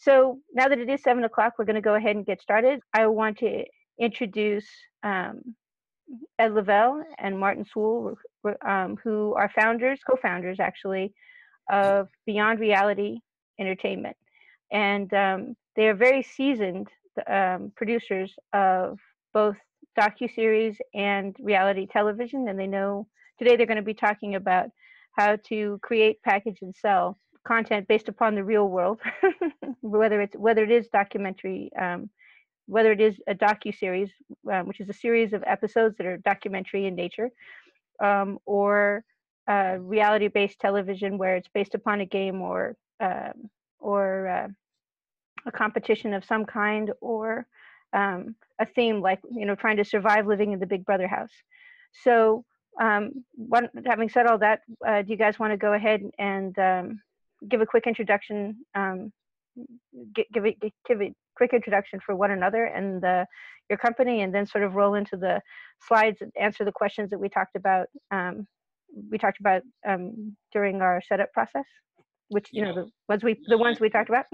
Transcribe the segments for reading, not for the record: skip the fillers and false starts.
So now that it is 7 o'clock, we're going to go ahead and get started. I want to introduce Ed Lavelle and Martin Soole, who are co-founders actually, of Beyond Reality Entertainment. And they are very seasoned producers of both docuseries and reality television. And they know today they're going to be talking about how to create, package, and sell content based upon the real world, whether it is documentary, whether it is a docuseries, which is a series of episodes that are documentary in nature, or reality-based television where it's based upon a game or a competition of some kind, or a theme like trying to survive living in the Big Brother house. So having said all that, do you guys want to go ahead and give a quick introduction, give a quick introduction for one another and your company, and then sort of roll into the slides and answer the questions that we talked about during our setup process, which the ones we talked about.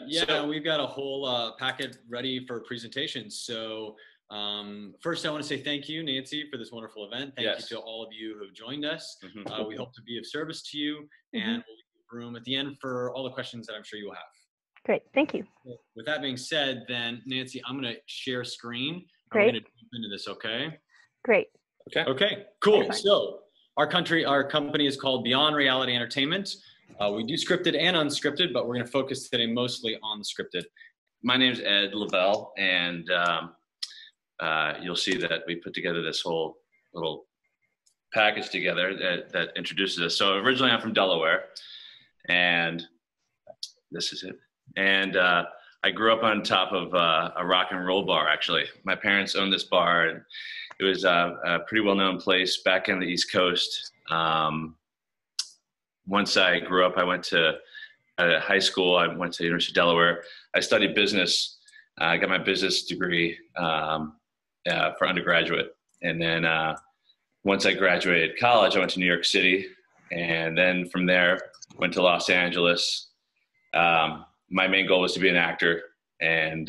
Yeah, we've got a whole packet ready for presentations. So first, I want to say thank you, Nancy, for this wonderful event. Thank you to all of you who have joined us. We hope to be of service to you, and we'll leave room at the end for all the questions that I'm sure you will have. Great, thank you. With that being said, then, Nancy, I'm going to share screen. Great. We're going to jump into this, okay? Great. Okay, cool. So our company is called Beyond Reality Entertainment. We do scripted and unscripted, but we're going to focus today mostly on the scripted. My name is Ed LaBelle, and you'll see that we put together this whole little package together that introduces us. So originally I'm from Delaware, and this is it. And I grew up on top of a rock and roll bar, actually. My parents owned this bar, and it was a pretty well-known place back in the East Coast. Once I grew up, I went to high school. I went to the University of Delaware. I studied business. I got my business degree for undergraduate. And then once I graduated college, I went to New York City. And then from there, went to Los Angeles. My main goal was to be an actor. And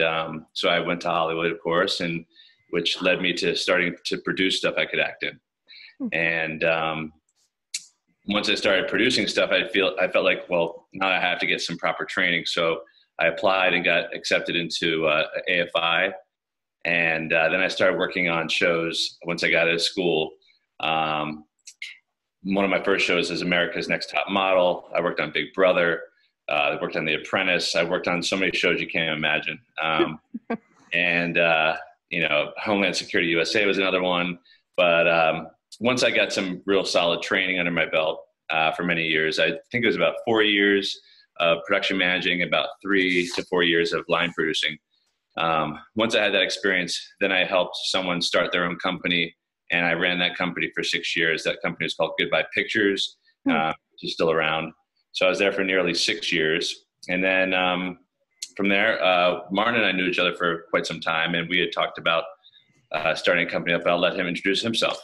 so I went to Hollywood, of course, and which led me to starting to produce stuff I could act in. And once I started producing stuff, I felt like, well, now I have to get some proper training. So I applied and got accepted into AFI. And then I started working on shows once I got out of school. One of my first shows is America's Next Top Model. I worked on Big Brother. I worked on The Apprentice. I worked on so many shows you can't imagine. And, Homeland Security USA was another one. But once I got some real solid training under my belt for many years, I think it was about 4 years of production managing, about 3 to 4 years of line producing. Once I had that experience, then I helped someone start their own company, and I ran that company for 6 years. That company was called Goodbye Pictures, which is still around. So I was there for nearly 6 years. And then from there, Martin and I knew each other for quite some time, and we had talked about starting a company up. I'll let him introduce himself.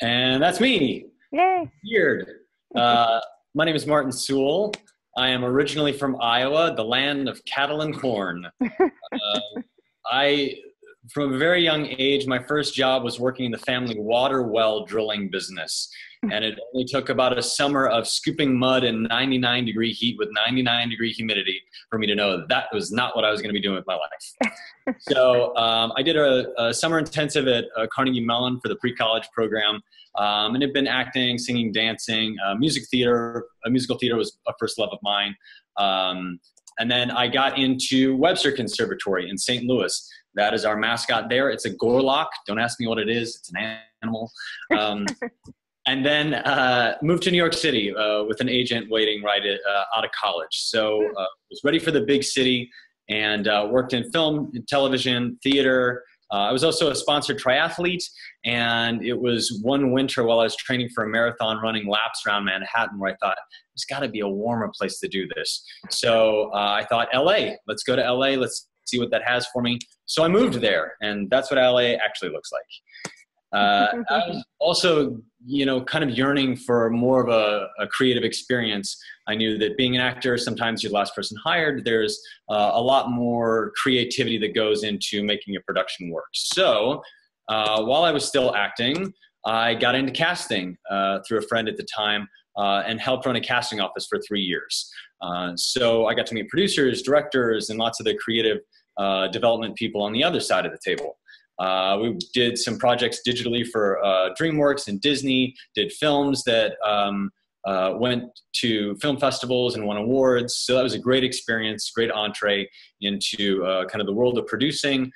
And that's me. Yay. Weird. My name is Martin Soole. I am originally from Iowa, the land of cattle and corn. From a very young age, my first job was working in the family water well drilling business. And it only took about a summer of scooping mud in 99-degree heat with 99-degree humidity for me to know that was not what I was going to be doing with my life. So I did a summer intensive at Carnegie Mellon for the pre-college program, and had been acting, singing, dancing, musical theater was a first love of mine. And then I got into Webster Conservatory in St. Louis. That is our mascot there. It's a gorlock. Don't ask me what it is. It's an animal. And then moved to New York City with an agent waiting right out of college. So was ready for the big city and worked in film, television, theater. I was also a sponsored triathlete, and it was one winter while I was training for a marathon running laps around Manhattan where I thought, there's got to be a warmer place to do this. So I thought, LA, let's go to LA. Let's see what that has for me. So I moved there, and that's what LA actually looks like. I was also, kind of yearning for more of a creative experience. I knew that being an actor, sometimes you're the last person hired. There's a lot more creativity that goes into making a production work. So while I was still acting, I got into casting through a friend at the time and helped run a casting office for 3 years. So I got to meet producers, directors, and lots of the creative development people on the other side of the table. We did some projects digitally for DreamWorks and Disney, did films that went to film festivals and won awards. So that was a great experience, great entree into kind of the world of producing.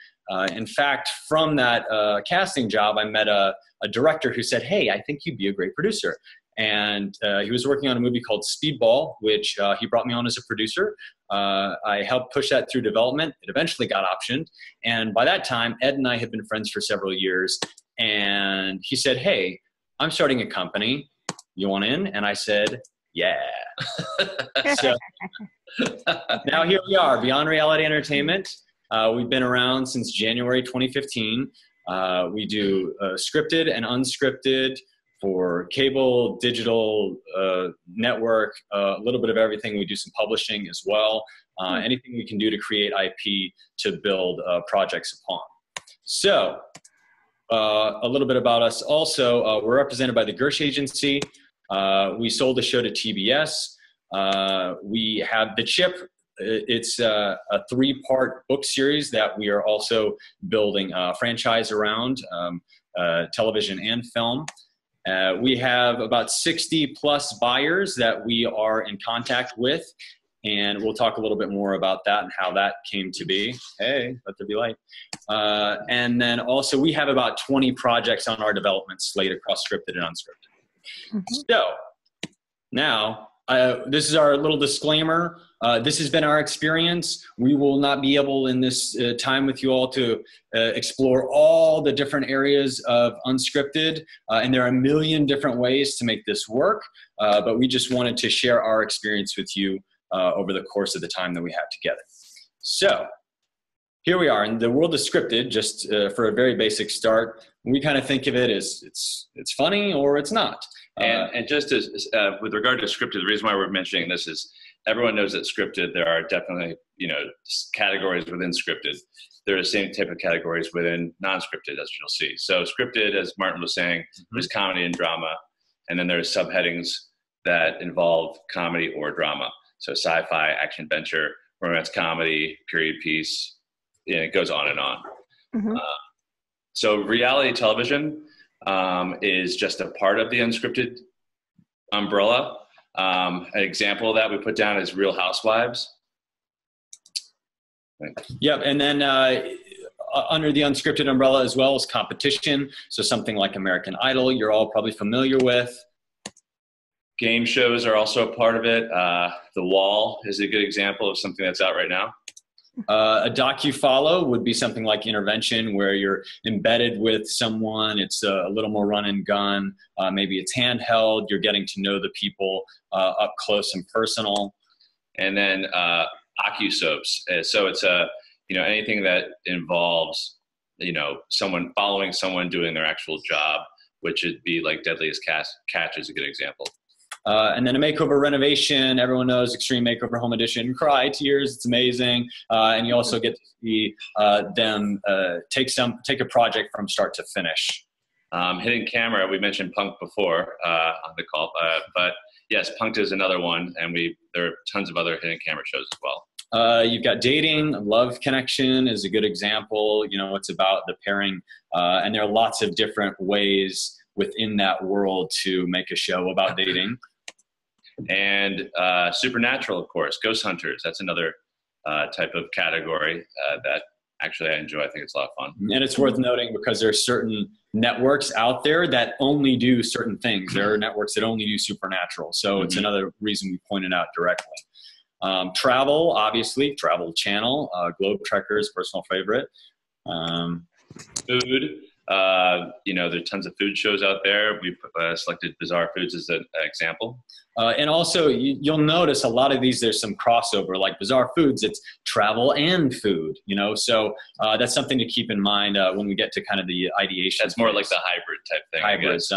In fact, from that casting job, I met a director who said, "Hey, I think you'd be a great producer." And he was working on a movie called Speedball, which he brought me on as a producer. I helped push that through development. It eventually got optioned. And by that time, Ed and I had been friends for several years. And he said, "Hey, I'm starting a company. You want in?" And I said, "Yeah." So now here we are, Beyond Reality Entertainment. We've been around since January 2015. We do scripted and unscripted for cable, digital, network, a little bit of everything. We do some publishing as well. Anything we can do to create IP to build projects upon. So a little bit about us also. We're represented by the Gersh Agency. We sold the show to TBS. We have The Chip. It's a 3-part book series that we are also building a franchise around, television and film. We have about 60 plus buyers that we are in contact with, and we'll talk a little bit more about that and how that came to be. Hey, let there be light. And then also we have about 20 projects on our development slate across scripted and unscripted. Mm-hmm. So now this is our little disclaimer. This has been our experience. We will not be able in this time with you all to explore all the different areas of unscripted. And there are a million different ways to make this work. But we just wanted to share our experience with you over the course of the time that we have together. So here we are in the world of scripted. Just for a very basic start, we kind of think of it as it's funny or it's not. And just as with regard to scripted, the reason why we're mentioning this is everyone knows that scripted, there are definitely, categories within scripted. There are the same type of categories within non-scripted, as you'll see. So scripted, as Martin was saying, is comedy and drama. And then there's subheadings that involve comedy or drama. So sci-fi, action, adventure, romance, comedy, period piece, it goes on and on. Mm-hmm. So reality television is just a part of the unscripted umbrella. An example of that we put down is Real Housewives. Yep, and then under the unscripted umbrella as well as competition. So something like American Idol, you're all probably familiar with. Game shows are also a part of it. The Wall is a good example of something that's out right now. A docu-follow would be something like Intervention, where you're embedded with someone. It's a little more run and gun. Maybe it's handheld. You're getting to know the people up close and personal. And then ocu-soaps. So it's anything that involves someone following someone doing their actual job, which would be like Deadliest Catch is a good example. And then a makeover renovation, everyone knows Extreme Makeover Home Edition. Cry tears, it's amazing. And you also get to see them take a project from start to finish. Hidden Camera, we mentioned Punk'd before on the call, but yes, Punk'd is another one, and there are tons of other hidden camera shows as well. You've got Dating, Love Connection is a good example. It's about the pairing, and there are lots of different ways within that world to make a show about dating. And Supernatural, of course, Ghost Hunters. That's another type of category that actually I enjoy. I think it's a lot of fun. And it's worth noting because there are certain networks out there that only do certain things. There are networks that only do Supernatural. So it's another reason we pointed out directly. Travel, obviously, Travel Channel, Globe Trekkers, personal favorite. Food. You know, there's tons of food shows out there. We've selected Bizarre Foods as an example. And also, you'll notice a lot of these, there's some crossover, like Bizarre Foods, it's travel and food, you know, so that's something to keep in mind when we get to kind of the ideation. That's more like the hybrid type thing. Hybrids,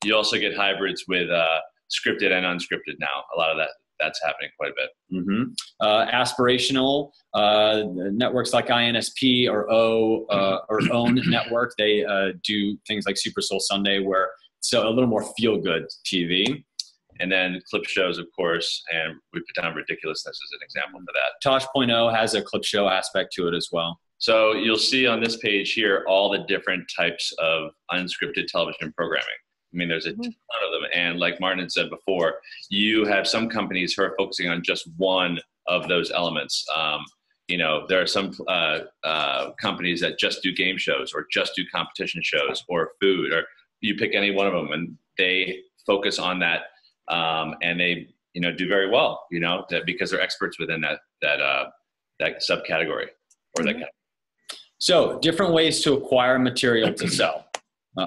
You also get hybrids with scripted and unscripted now. A lot of that's happening quite a bit. Aspirational networks like INSP or OWN Network, they do things like Super Soul Sunday, where it's a little more feel-good TV. And then clip shows, of course, and we put down Ridiculousness as an example for that. Tosh.0 has a clip show aspect to it as well. So you'll see on this page here all the different types of unscripted television programming. I mean, there's a ton of them. And like Martin had said before, you have some companies who are focusing on just one of those elements. You know, there are some companies that just do game shows or just do competition shows or food, or you pick any one of them and they focus on that. And they, you know, do very well, you know, because they're experts within that subcategory or that category. So different ways to acquire material to sell.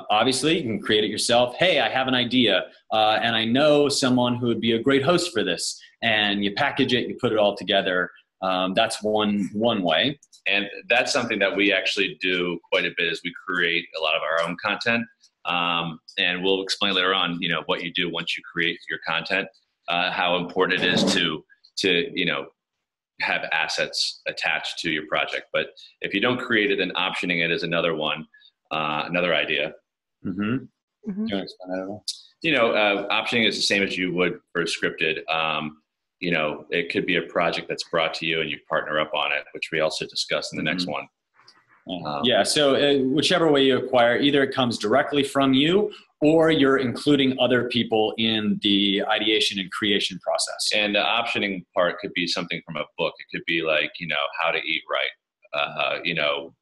Obviously, you can create it yourself. Hey, I have an idea, and I know someone who would be a great host for this. And you package it, you put it all together. That's one way. And that's something that we actually do quite a bit, is we create a lot of our own content. And we'll explain later on, you know, what you do once you create your content, how important it is to, you know, have assets attached to your project. But if you don't create it, then optioning it is another one, another idea. Do you want to explain that at all? You know, optioning is the same as you would for scripted. You know, it could be a project that's brought to you and you partner up on it, which we also discussed in the next one. Yeah, so whichever way you acquire, either it comes directly from you or you're including other people in the ideation and creation process. And the optioning part could be something from a book. It could be like, you know, How to Eat Right, you know,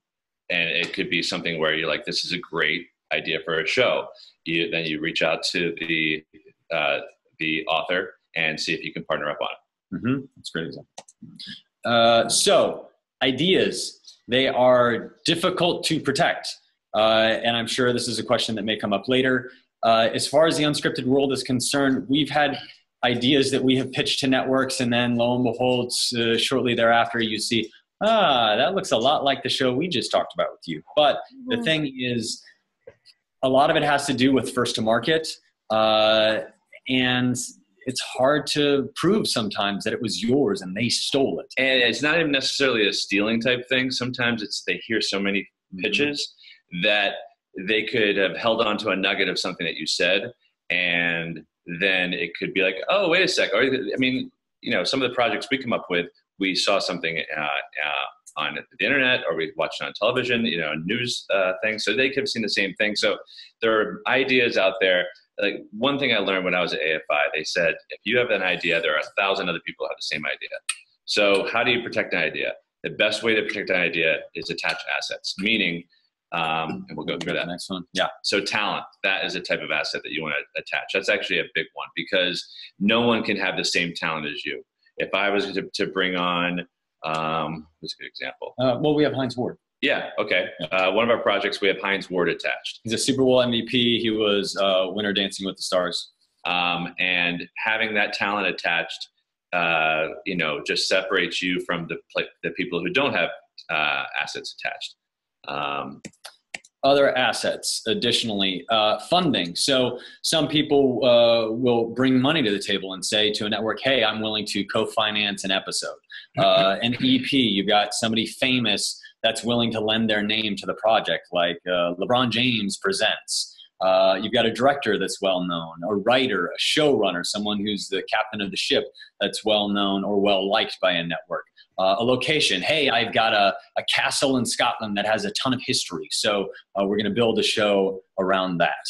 and it could be something where you're like, this is a great idea for a show. Then you reach out to the author and see if you can partner up on it. That's a great example. So ideas. They are difficult to protect. And I'm sure this is a question that may come up later. As far as the unscripted world is concerned, we've had ideas that we have pitched to networks, and then lo and behold, shortly thereafter, you see, that looks a lot like the show we just talked about with you. But the thing is, a lot of it has to do with first to market. And it's hard to prove sometimes that it was yours and they stole it. And it's not even necessarily a stealing type thing. Sometimes it's they hear so many pitches that they could have held on to a nugget of something that you said, and then it could be like, oh, wait a sec. Or, I mean, you know, some of the projects we come up with, we saw something on the internet, or we watched it on television, you know, news things. So they could have seen the same thing. So there are ideas out there. Like one thing I learned when I was at AFI, they said, if you have an idea, there are 1,000 other people who have the same idea. So how do you protect an idea? The best way to protect an idea is attach assets, meaning, and we'll go through that next one. Yeah. So talent, that is a type of asset that you want to attach. That's actually a big one, because no one can have the same talent as you. If I was to bring on, what's a good example? Well, we have Heinz Ward. Yeah, okay. One of our projects, we have Heinz Ward attached. He's a Super Bowl MVP. He was winner Dancing with the Stars. And having that talent attached, you know, just separates you from the people who don't have assets attached. Other assets, additionally, funding. So some people will bring money to the table and say to a network, hey, I'm willing to co-finance an episode. An EP, you've got somebody famous that's willing to lend their name to the project, like LeBron James presents. You've got a director that's well-known, a writer, a showrunner, someone who's the captain of the ship that's well-known or well-liked by a network. A location, hey, I've got a castle in Scotland that has a ton of history, so we're going to build a show around that.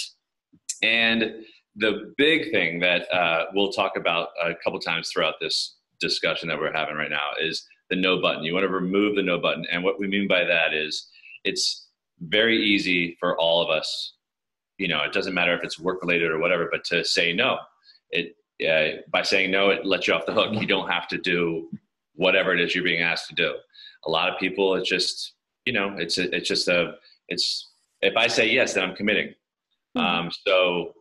And the big thing that we'll talk about a couple times throughout this discussion that we're having right now is the no button. You want to remove the no button. And what we mean by that is it's very easy for all of us, you know, it doesn't matter if it's work related or whatever, but to say no. By saying no, it lets you off the hook. You don't have to do whatever it is you're being asked to do. A lot of people, it's just, you know, it's if I say yes, then I'm committing. So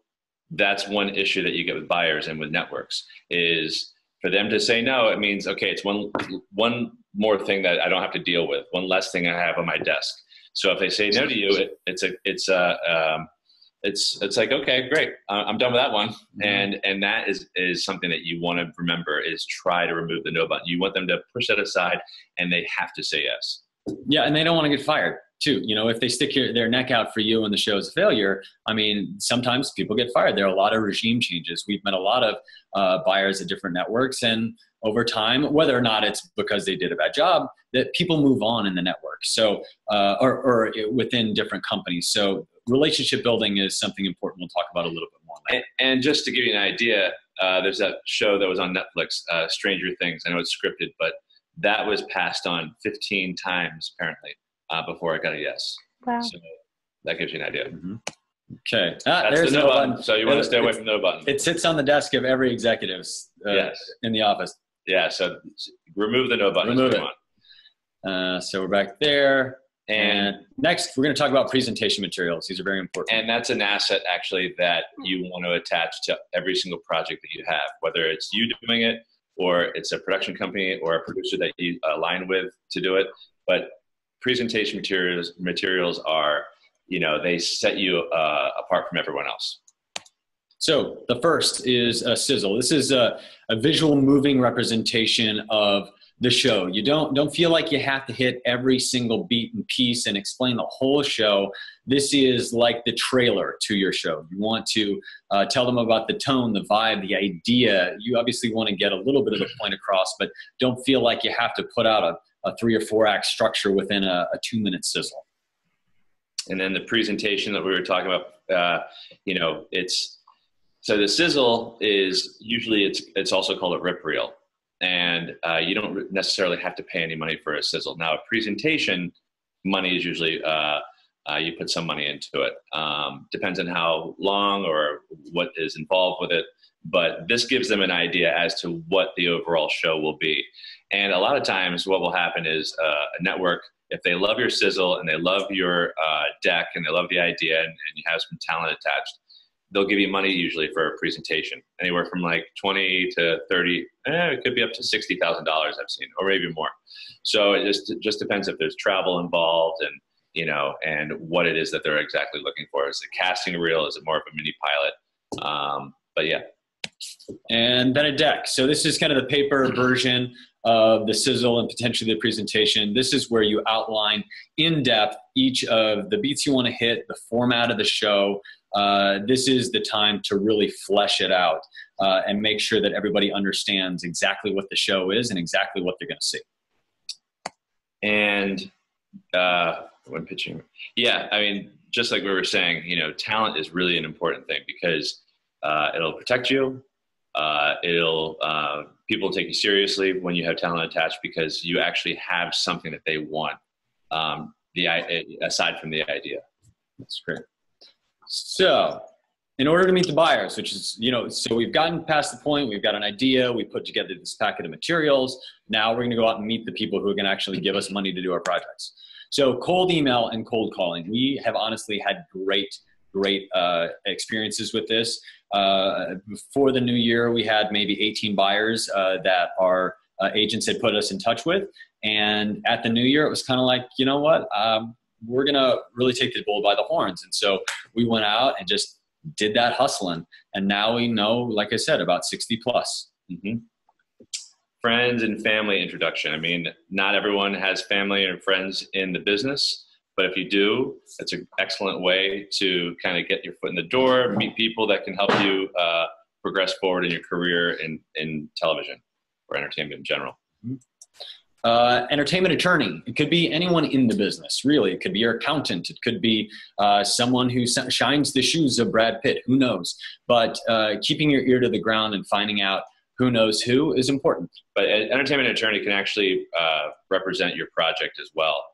that's one issue that you get with buyers and with networks is for them to say no, it means, okay, it's one more thing that I don't have to deal with, one less thing I have on my desk. So if they say no to you, it's like, okay, great, I'm done with that one. And that is something that you want to remember is try to remove the no button. You want them to push that aside and they have to say yes. Yeah, and they don't want to get fired too. You know, if they stick their neck out for you and the show is a failure, I mean, sometimes people get fired. There are a lot of regime changes. We've met a lot of buyers at different networks, and over time, whether or not it's because they did a bad job, that people move on in the network. So, or within different companies. So relationship building is something important. We'll talk about a little bit more later. And just to give you an idea, there's that show that was on Netflix, Stranger Things. I know it's scripted, but that was passed on 15 times apparently before I got a yes. Wow. So that gives you an idea. Okay. That's there's the no button. So you want to stay away from the no button. It sits on the desk of every executive in the office. Yeah. So remove the no button. Remove it. So we're back there. And next, we're going to talk about presentation materials. These are very important. And that's an asset, actually, that you want to attach to every single project that you have, whether it's you doing it or it's a production company or a producer that you align with to do it. But presentation materials are, you know, they set you apart from everyone else. So the first is a sizzle. This is a visual moving representation of the show. You don't feel like you have to hit every single beat and piece and explain the whole show. This is like the trailer to your show. You want to tell them about the tone, the vibe, the idea. You obviously want to get a little bit of the point across, but don't feel like you have to put out a 3 or 4 act structure within a 2-minute sizzle. And then the presentation that we were talking about, you know, so the sizzle is usually it's also called a rip reel. And you don't necessarily have to pay any money for a sizzle. Now, a presentation, money is usually, you put some money into it. Depends on how long or what is involved with it. But this gives them an idea as to what the overall show will be. And a lot of times what will happen is a network, if they love your sizzle and they love your deck and they love the idea and you have some talent attached, they'll give you money usually for a presentation, anywhere from like 20 to 30, it could be up to $60,000 I've seen, or maybe more. So it just depends if there's travel involved and, you know, and what it is that they're exactly looking for. Is it casting reel? Is it more of a mini pilot? But yeah. And then a deck. So this is kind of the paper version of the sizzle and potentially the presentation. This is where you outline in depth each of the beats you want to hit, the format of the show. This is the time to really flesh it out and make sure that everybody understands exactly what the show is and exactly what they're going to see. And when pitching, yeah, I mean, just like we were saying, you know, talent is really an important thing because it'll protect you. People take you seriously when you have talent attached because you actually have something that they want aside from the idea. That's great. So in order to meet the buyers, which is, you know, so we've gotten past the point, we've got an idea, we put together this packet of materials. Now we're going to go out and meet the people who are going to actually give us money to do our projects. So cold email and cold calling. We have honestly had great experiences with this. Before the new year, we had maybe 18 buyers that our agents had put us in touch with. And at the new year, it was kind of like, you know what? We're going to really take the bull by the horns. And so we went out and just did that hustling. And now we know, like I said, about 60 plus. Mm-hmm. Friends and family introduction. I mean, not everyone has family and friends in the business, but if you do, it's an excellent way to kind of get your foot in the door, meet people that can help you progress forward in your career in television or entertainment in general. Mm-hmm. Entertainment attorney. It could be anyone in the business, really. It could be your accountant. It could be someone who shines the shoes of Brad Pitt. Who knows? But keeping your ear to the ground and finding out who knows who is important. But an entertainment attorney can actually represent your project as well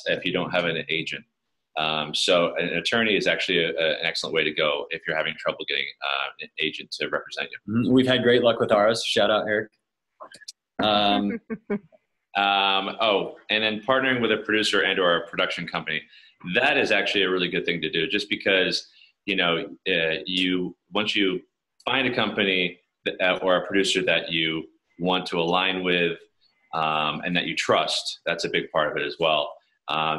if you don't have an agent. So an attorney is actually an excellent way to go if you're having trouble getting an agent to represent you. Mm-hmm. We've had great luck with ours. Shout out, Eric. And then partnering with a producer and or a production company. that is actually a really good thing to do, just because, you know, once you find a company or a producer that you want to align with, and that you trust, that's a big part of it as well.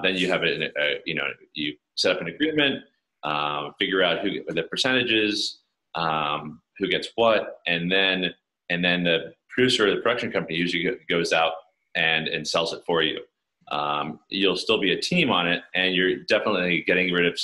Then you have you set up an agreement, figure out who the percentages, who gets what, and then the producer or the production company usually goes out and sells it for you. You'll still be a team on it, and you're definitely getting rid of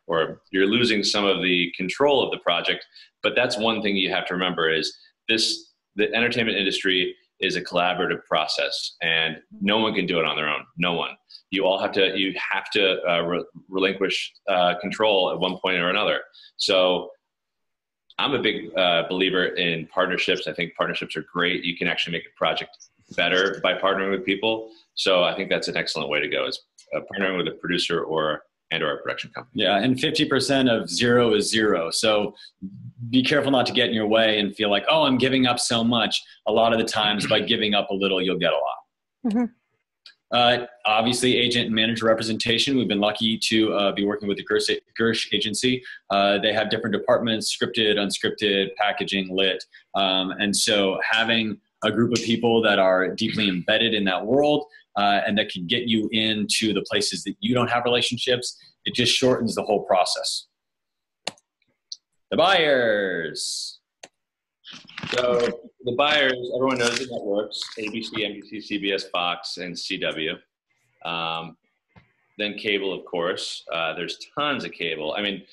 or you're losing some of the control of the project. But that's one thing you have to remember is the entertainment industry is a collaborative process, and no one can do it on their own. No one. You have to relinquish control at one point or another. So I'm a big believer in partnerships. I think partnerships are great. You can actually make a project better by partnering with people. So I think that's an excellent way to go, is partnering with a producer or a production company. Yeah, and 50% of zero is zero. So be careful not to get in your way and feel like, oh, I'm giving up so much. A lot of the times by giving up a little, you'll get a lot. Mm-hmm. Obviously, agent and manager representation. We've been lucky to be working with the Gersh agency. They have different departments: scripted, unscripted, packaging, lit. And so having a group of people that are deeply embedded in that world and that can get you into the places that you don't have relationships, it just shortens the whole process. The buyers. So the buyers, everyone knows the networks: ABC, NBC, CBS, Fox, and CW. Then cable, of course. There's tons of cable. I mean,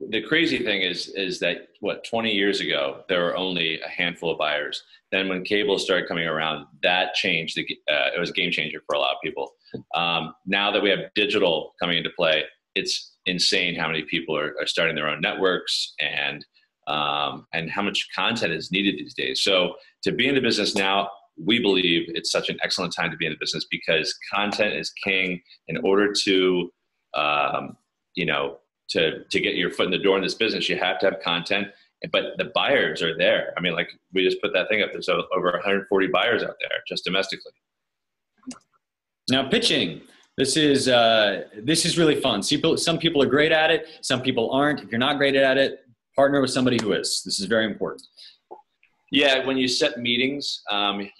the crazy thing is that, 20 years ago, there were only a handful of buyers. Then when cable started coming around, that changed. It was a game changer for a lot of people. Now that we have digital coming into play, it's insane how many people are starting their own networks, and how much content is needed these days. So to be in the business now, we believe it's such an excellent time to be in the business, because content is king. In order to, to get your foot in the door in this business, you have to have content. But the buyers are there. I mean, like, we just put that thing up. There's over 140 buyers out there just domestically. Now, pitching. This is really fun. Some people are great at it. Some people aren't. If you're not great at it, partner with somebody who is. This is very important. Yeah, when you set meetings,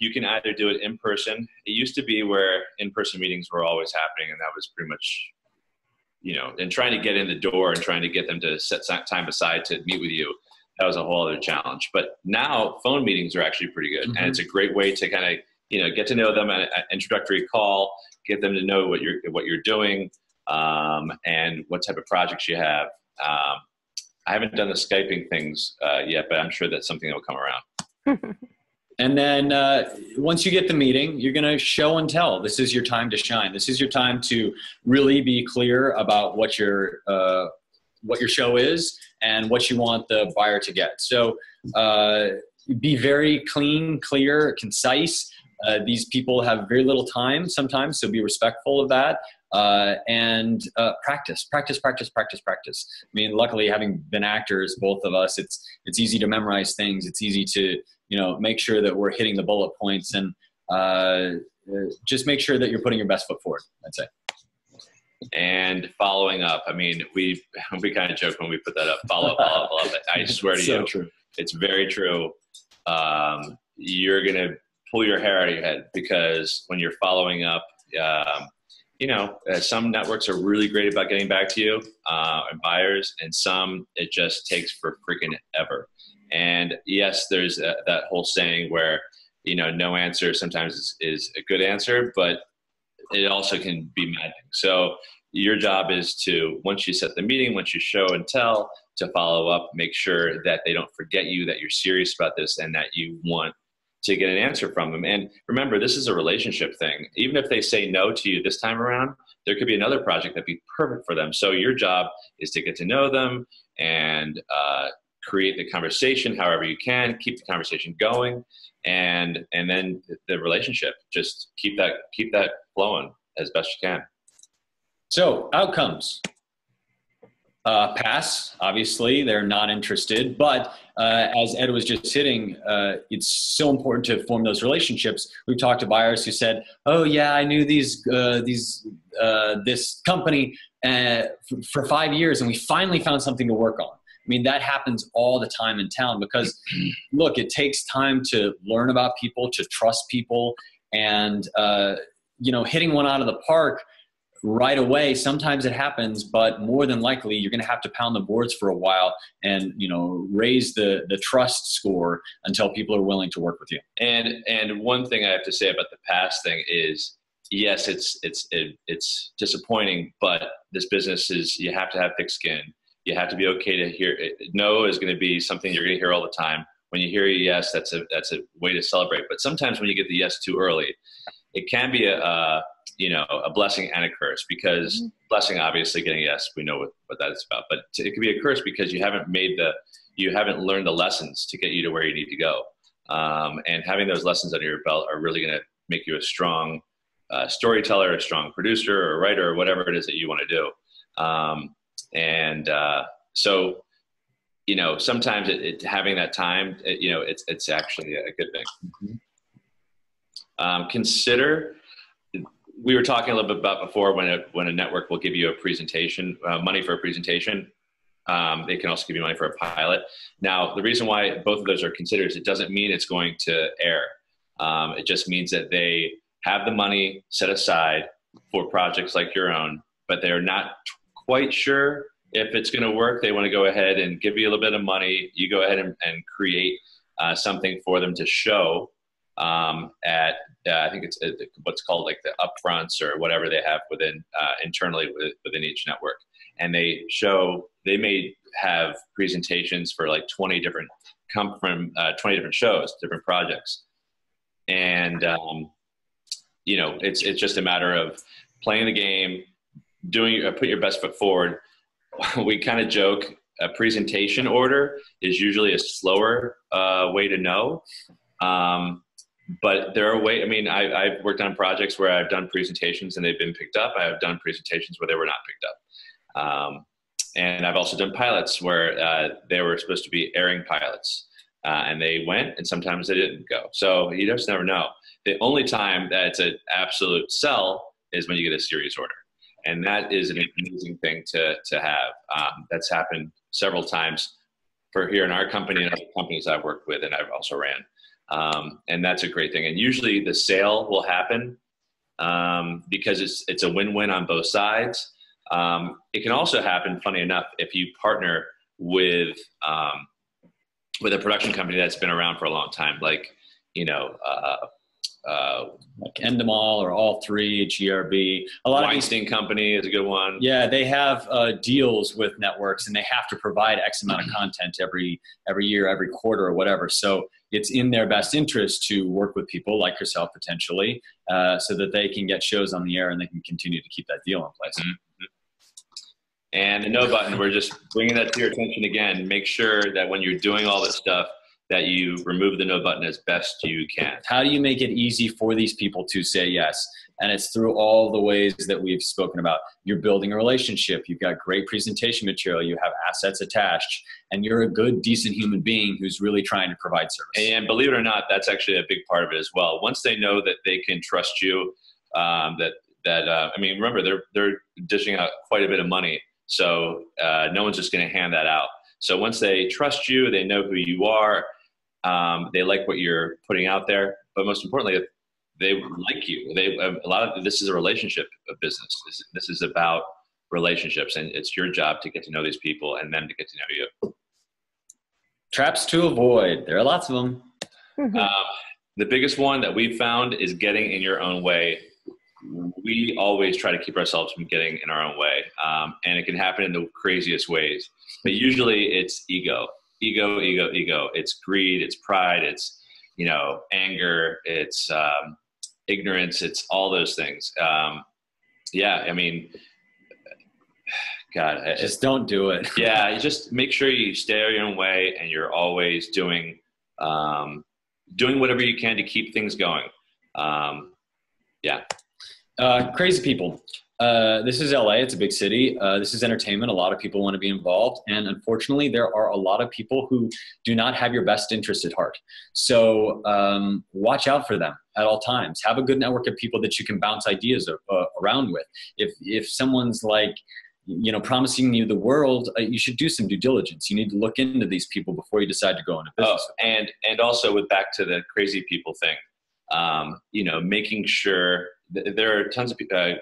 you can either do it in person. It used to be where in-person meetings were always happening, and that was pretty much, and trying to get in the door and trying to get them to set time aside to meet with you, that was a whole other challenge. But now phone meetings are actually pretty good, and it's a great way to kind of, get to know them at an introductory call, get them to know what you're doing, and what type of projects you have. I haven't done the Skyping things yet, but I'm sure that's something that will come around. And then once you get the meeting, you're going to show and tell. This is your time to shine. This is your time to really be clear about what your show is and what you want the buyer to get. So be very clean, clear, concise. These people have very little time sometimes, so be respectful of that. And practice. I mean, luckily, having been actors, both of us, it's easy to memorize things. It's easy to, make sure that we're hitting the bullet points, and just make sure that you're putting your best foot forward, I'd say. And following up. I mean, we kind of joke when we put that up. Follow up. I swear to you, true. It's very true. You're going to pull your hair out of your head, because when you're following up, some networks are really great about getting back to you and buyers, and some it just takes for freaking ever. And yes, there's that whole saying where, no answer sometimes is a good answer, but it also can be maddening. So your job is to, once you set the meeting, once you show and tell, to follow up, make sure that they don't forget you, that you're serious about this, and that you want to get an answer from them. And remember, this is a relationship thing. Even if they say no to you this time around, there could be another project that'd be perfect for them. So your job is to get to know them and create the conversation however you can, keep the conversation going, and then the relationship, just keep that flowing as best you can. So outcomes. Pass, obviously, they're not interested, but as Ed was just hitting, it's so important to form those relationships. We've talked to buyers who said, oh yeah, I knew these this company for 5 years, and we finally found something to work on. I mean, that happens all the time in town because, look, it takes time to learn about people, to trust people, and, hitting one out of the park right away, sometimes it happens, but more than likely, you're going to have to pound the boards for a while and, raise the trust score until people are willing to work with you. And one thing I have to say about the past thing is, yes, it's disappointing, but this business you have to have thick skin. You have to be okay to hear it. No is going to be something you're going to hear all the time. When you hear a yes, that's a way to celebrate. But sometimes when you get the yes too early, it can be a blessing and a curse, because blessing, obviously getting a yes, we know what that is about, but it could be a curse because you haven't learned the lessons to get you to where you need to go. And having those lessons under your belt are really going to make you a strong storyteller, a strong producer or writer, or whatever it is that you want to do. So, sometimes having that time, it's actually a good thing. Consider, we were talking a little bit about before, when a network will give you a presentation, money for a presentation. They can also give you money for a pilot. Now, the reason why both of those are considered is it doesn't mean it's going to air. It just means that they have the money set aside for projects like your own, but they're not quite sure if it's going to work. They want to go ahead and give you a little bit of money. You go ahead and create something for them to show at I think it's what's called like the upfronts or whatever they have within internally within each network. And they may have presentations for like 20 different shows, different projects. And, it's just a matter of playing the game, put your best foot forward. We kind of joke, a presentation order is usually a slower way to know. But there are ways. I mean, I've worked on projects where I've done presentations and they've been picked up. I've done presentations where they were not picked up. And I've also done pilots where they were supposed to be airing pilots. And they went, and sometimes they didn't go. So you just never know. The only time that it's an absolute sell is when you get a series order. And that is an amazing thing to have. That's happened several times for here in our company and other companies I've worked with and I've also ran. And that's a great thing. And usually the sale will happen because it's a win-win on both sides. It can also happen, funny enough, if you partner with a production company that's been around for a long time, like like Endemol or All Three, GRB. A lot Weinstein Company is a good one. Yeah, they have deals with networks, and they have to provide X amount of content every year, every quarter, or whatever. So it's in their best interest to work with people like yourself potentially, so that they can get shows on the air and they can continue to keep that deal in place. Mm-hmm. And the no button, we're just bringing that to your attention again. Make sure that when you're doing all this stuff, that you remove the no button as best you can. How do you make it easy for these people to say yes? And it's through all the ways that we've spoken about. You're building a relationship. You've got great presentation material. You have assets attached. And you're a good, decent human being who's really trying to provide service. And believe it or not, that's actually a big part of it as well. Once they know that they can trust you, I mean, remember, they're dishing out quite a bit of money. So no one's just going to hand that out. So once they trust you, they know who you are. They like what you're putting out there, but most importantly, they like you. This is a relationship business. This is about relationships, and it's your job to get to know these people and them to get to know you. Traps to avoid. There are lots of them. The biggest one that we've found is getting in your own way. We always try to keep ourselves from getting in our own way, and it can happen in the craziest ways. But usually, it's ego. Ego. It's greed, it's pride, it's, anger, it's ignorance, it's all those things. I mean, God. Just don't do it. Yeah, you just make sure you stay your own way and you're always doing whatever you can to keep things going. Crazy people. This is LA. It's a big city. This is entertainment. A lot of people want to be involved. And unfortunately, there are a lot of people who do not have your best interest at heart. So watch out for them at all times. Have a good network of people that you can bounce ideas around with. If someone's like, promising you the world, you should do some due diligence. You need to look into these people before you decide to go into business. And also with back to the crazy people thing, making sure there are tons of people,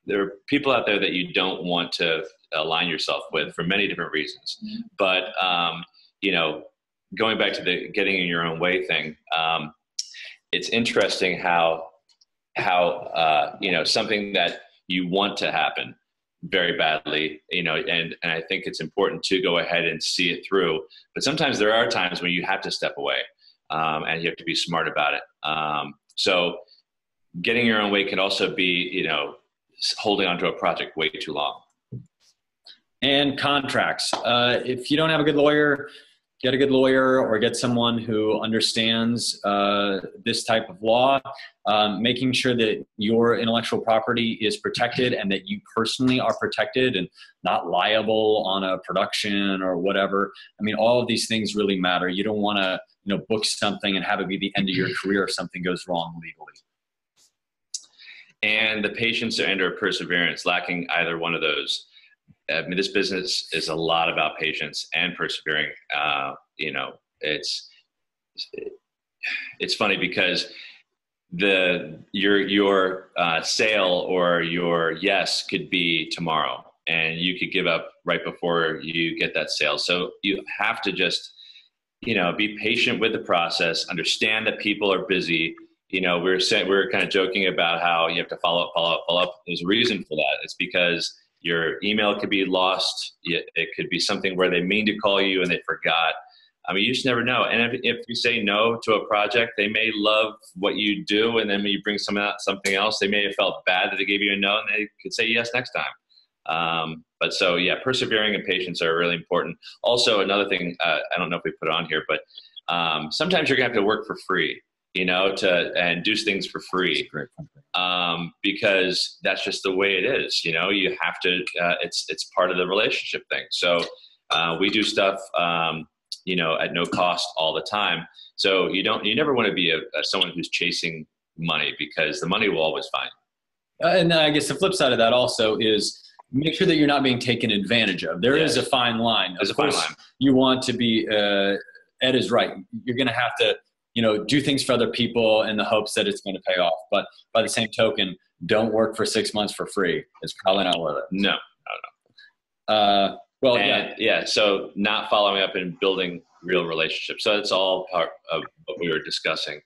there are people out there that you don't want to align yourself with for many different reasons. Mm-hmm. But, going back to the getting in your own way thing, it's interesting how something that you want to happen very badly, and I think it's important to go ahead and see it through. But sometimes there are times when you have to step away, and you have to be smart about it. So getting your own way can also be, holding onto a project way too long. And contracts. If you don't have a good lawyer, get a good lawyer or get someone who understands this type of law, making sure that your intellectual property is protected and that you personally are protected and not liable on a production or whatever. I mean, all of these things really matter. You don't want to, book something and have it be the end of your career if something goes wrong legally. And the patience and/or perseverance, lacking either one of those. I mean, this business is a lot about patience and persevering. It's funny because your sale or your yes could be tomorrow, and you could give up right before you get that sale. So you have to just, be patient with the process. Understand that people are busy. We're kind of joking about how you have to follow up. There's a reason for that. It's because your email could be lost. It could be something where they mean to call you and they forgot. I mean, you just never know. And if you say no to a project, they may love what you do. And then when you bring something else, they may have felt bad that they gave you a no, and they could say yes next time. Persevering and patience are really important. Also, another thing, I don't know if we put it on here, but sometimes you're gonna have to work for free, and do things for free, because that's just the way it is. You have to. It's part of the relationship thing. So we do stuff, at no cost all the time. So you never want to be someone who's chasing money, because the money will always find you. And I guess the flip side of that also is make sure that you're not being taken advantage of. There is a fine line. There's a fine line. You want to be. Ed is right. You're going to have to. Do things for other people in the hopes that it's going to pay off. But by the same token, don't work for 6 months for free. It's probably not worth it. No. So not following up and building real relationships. So that's all part of what we were discussing.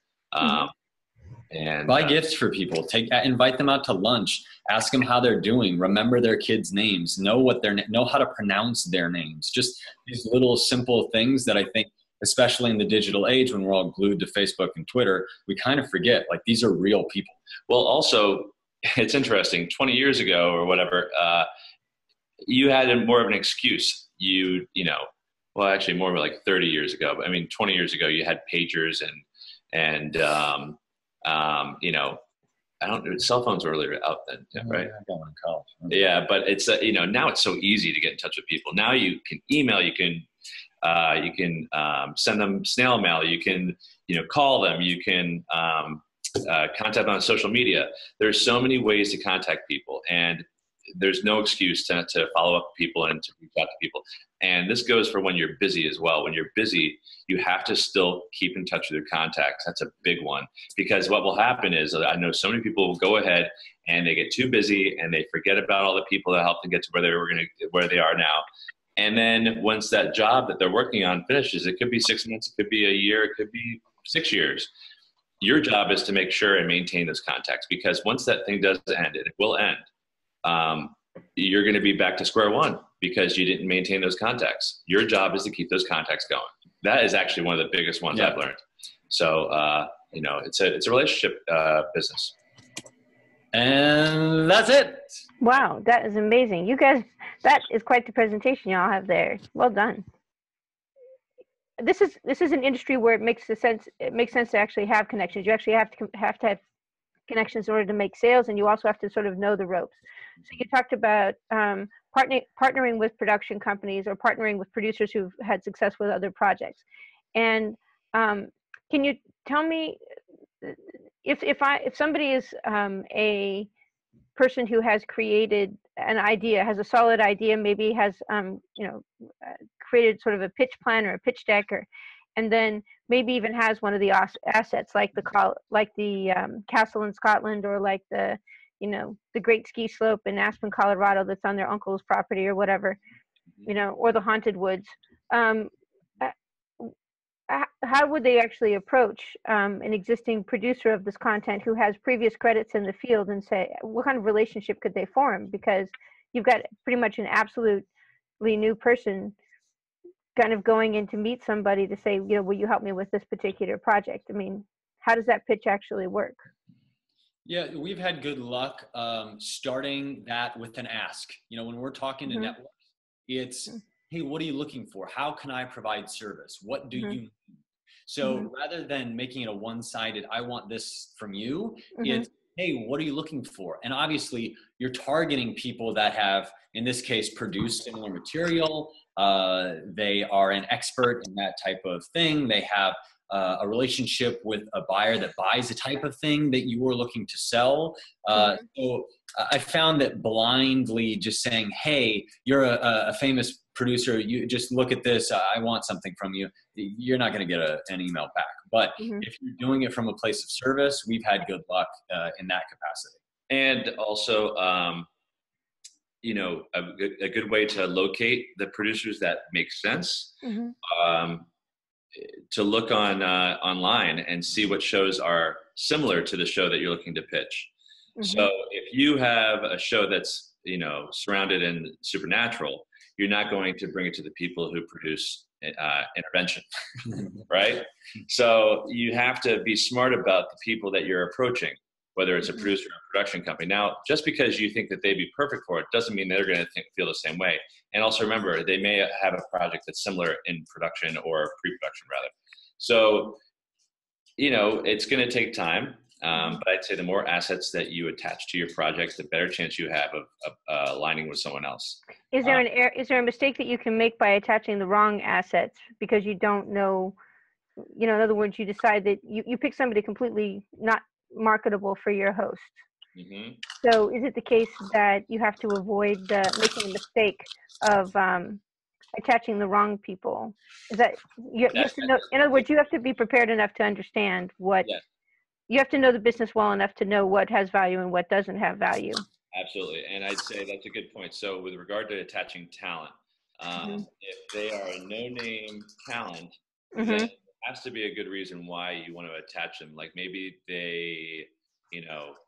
And buy gifts for people. Invite them out to lunch. Ask them how they're doing. Remember their kids' names. Know how to pronounce their names. Just these little simple things that I think, especially in the digital age when we're all glued to Facebook and Twitter, we kind of forget, like, these are real people. Well, also, it's interesting, 20 years ago or whatever, you had more of an excuse. Actually more like 30 years ago, but I mean, 20 years ago, you had pagers and cell phones were earlier out then, right? I got one in college. Yeah, but it's, now it's so easy to get in touch with people. Now you can email, you can send them snail mail. You can, call them. You can contact them on social media. There's so many ways to contact people, and there's no excuse to follow up with people and to reach out to people. And this goes for when you're busy as well. When you're busy, you have to still keep in touch with your contacts. That's a big one, because what will happen is, I know so many people will go ahead and they get too busy and they forget about all the people that helped them get to where they are now. And then once that job that they're working on finishes, it could be 6 months, it could be a year, it could be 6 years. Your job is to make sure and maintain those contacts, because once that thing does end, and it will end, you're going to be back to square one because you didn't maintain those contacts. Your job is to keep those contacts going. That is actually one of the biggest ones I've learned. So, it's a relationship business. And that's it. Wow, that is amazing. You guys, that is quite the presentation y'all have there. Well done. This is an industry where it makes sense to actually have connections. You actually have to have connections in order to make sales, and you also have to sort of know the ropes. So you talked about partnering with production companies or partnering with producers who've had success with other projects. And can you tell me if somebody is a person who has created an idea, has a solid idea, maybe has created sort of a pitch plan or a pitch deck, and then maybe even has one of the assets like the castle in Scotland, or like the great ski slope in Aspen, Colorado that's on their uncle's property or whatever, or the haunted woods. How would they actually approach an existing producer of this content who has previous credits in the field, and say, what kind of relationship could they form? Because you've got pretty much an absolutely new person kind of going in to meet somebody to say, will you help me with this particular project? I mean, how does that pitch actually work? Yeah, we've had good luck starting that with an ask. When we're talking to networks, it's, hey, what are you looking for? How can I provide service? What do you need? So rather than making it a one-sided, I want this from you, it's, hey, what are you looking for? And obviously you're targeting people that have, in this case, produced similar material. They are an expert in that type of thing. They have a relationship with a buyer that buys the type of thing that you were looking to sell. So I found that blindly just saying, hey, you're a famous producer, you just look at this, I want something from you, you're not going to get an email back. But if you're doing it from a place of service, we've had good luck in that capacity. And also, a good way to locate the producers that make sense, to look online and see what shows are similar to the show that you're looking to pitch. So if you have a show that's, surrounded in supernatural, you're not going to bring it to the people who produce intervention, right? So you have to be smart about the people that you're approaching, whether it's a producer or a production company. Now, just because you think that they'd be perfect for it doesn't mean they're going to feel the same way. And also remember, they may have a project that's similar in production or pre-production rather. So, it's going to take time. But I'd say the more assets that you attach to your project, the better chance you have of aligning with someone else. Is there a mistake that you can make by attaching the wrong assets because you don't know, in other words, you decide that you pick somebody completely not marketable for your host? So is it the case that you have to avoid making a mistake of attaching the wrong people? Is that you have to know, in other words, you have to be prepared enough to understand what you have to know the business well enough to know what has value and what doesn't have value. Absolutely. And I'd say that's a good point. So with regard to attaching talent, if they are a no-name talent, then there has to be a good reason why you want to attach them. Like maybe they,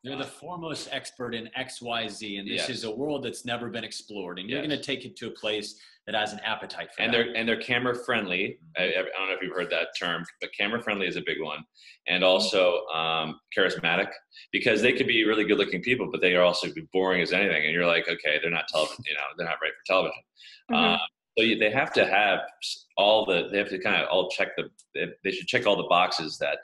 they're the foremost expert in XYZ, and this is a world that's never been explored, and you're going to take it to a place that has an appetite for that. And they're camera friendly. I don't know if you've heard that term, but camera friendly is a big one. And also charismatic, because they could be really good looking people, but they are also be boring as anything. And you're like, okay, they're not television, they're not right for television. So they have to have they have to kind of all check they should check all the boxes that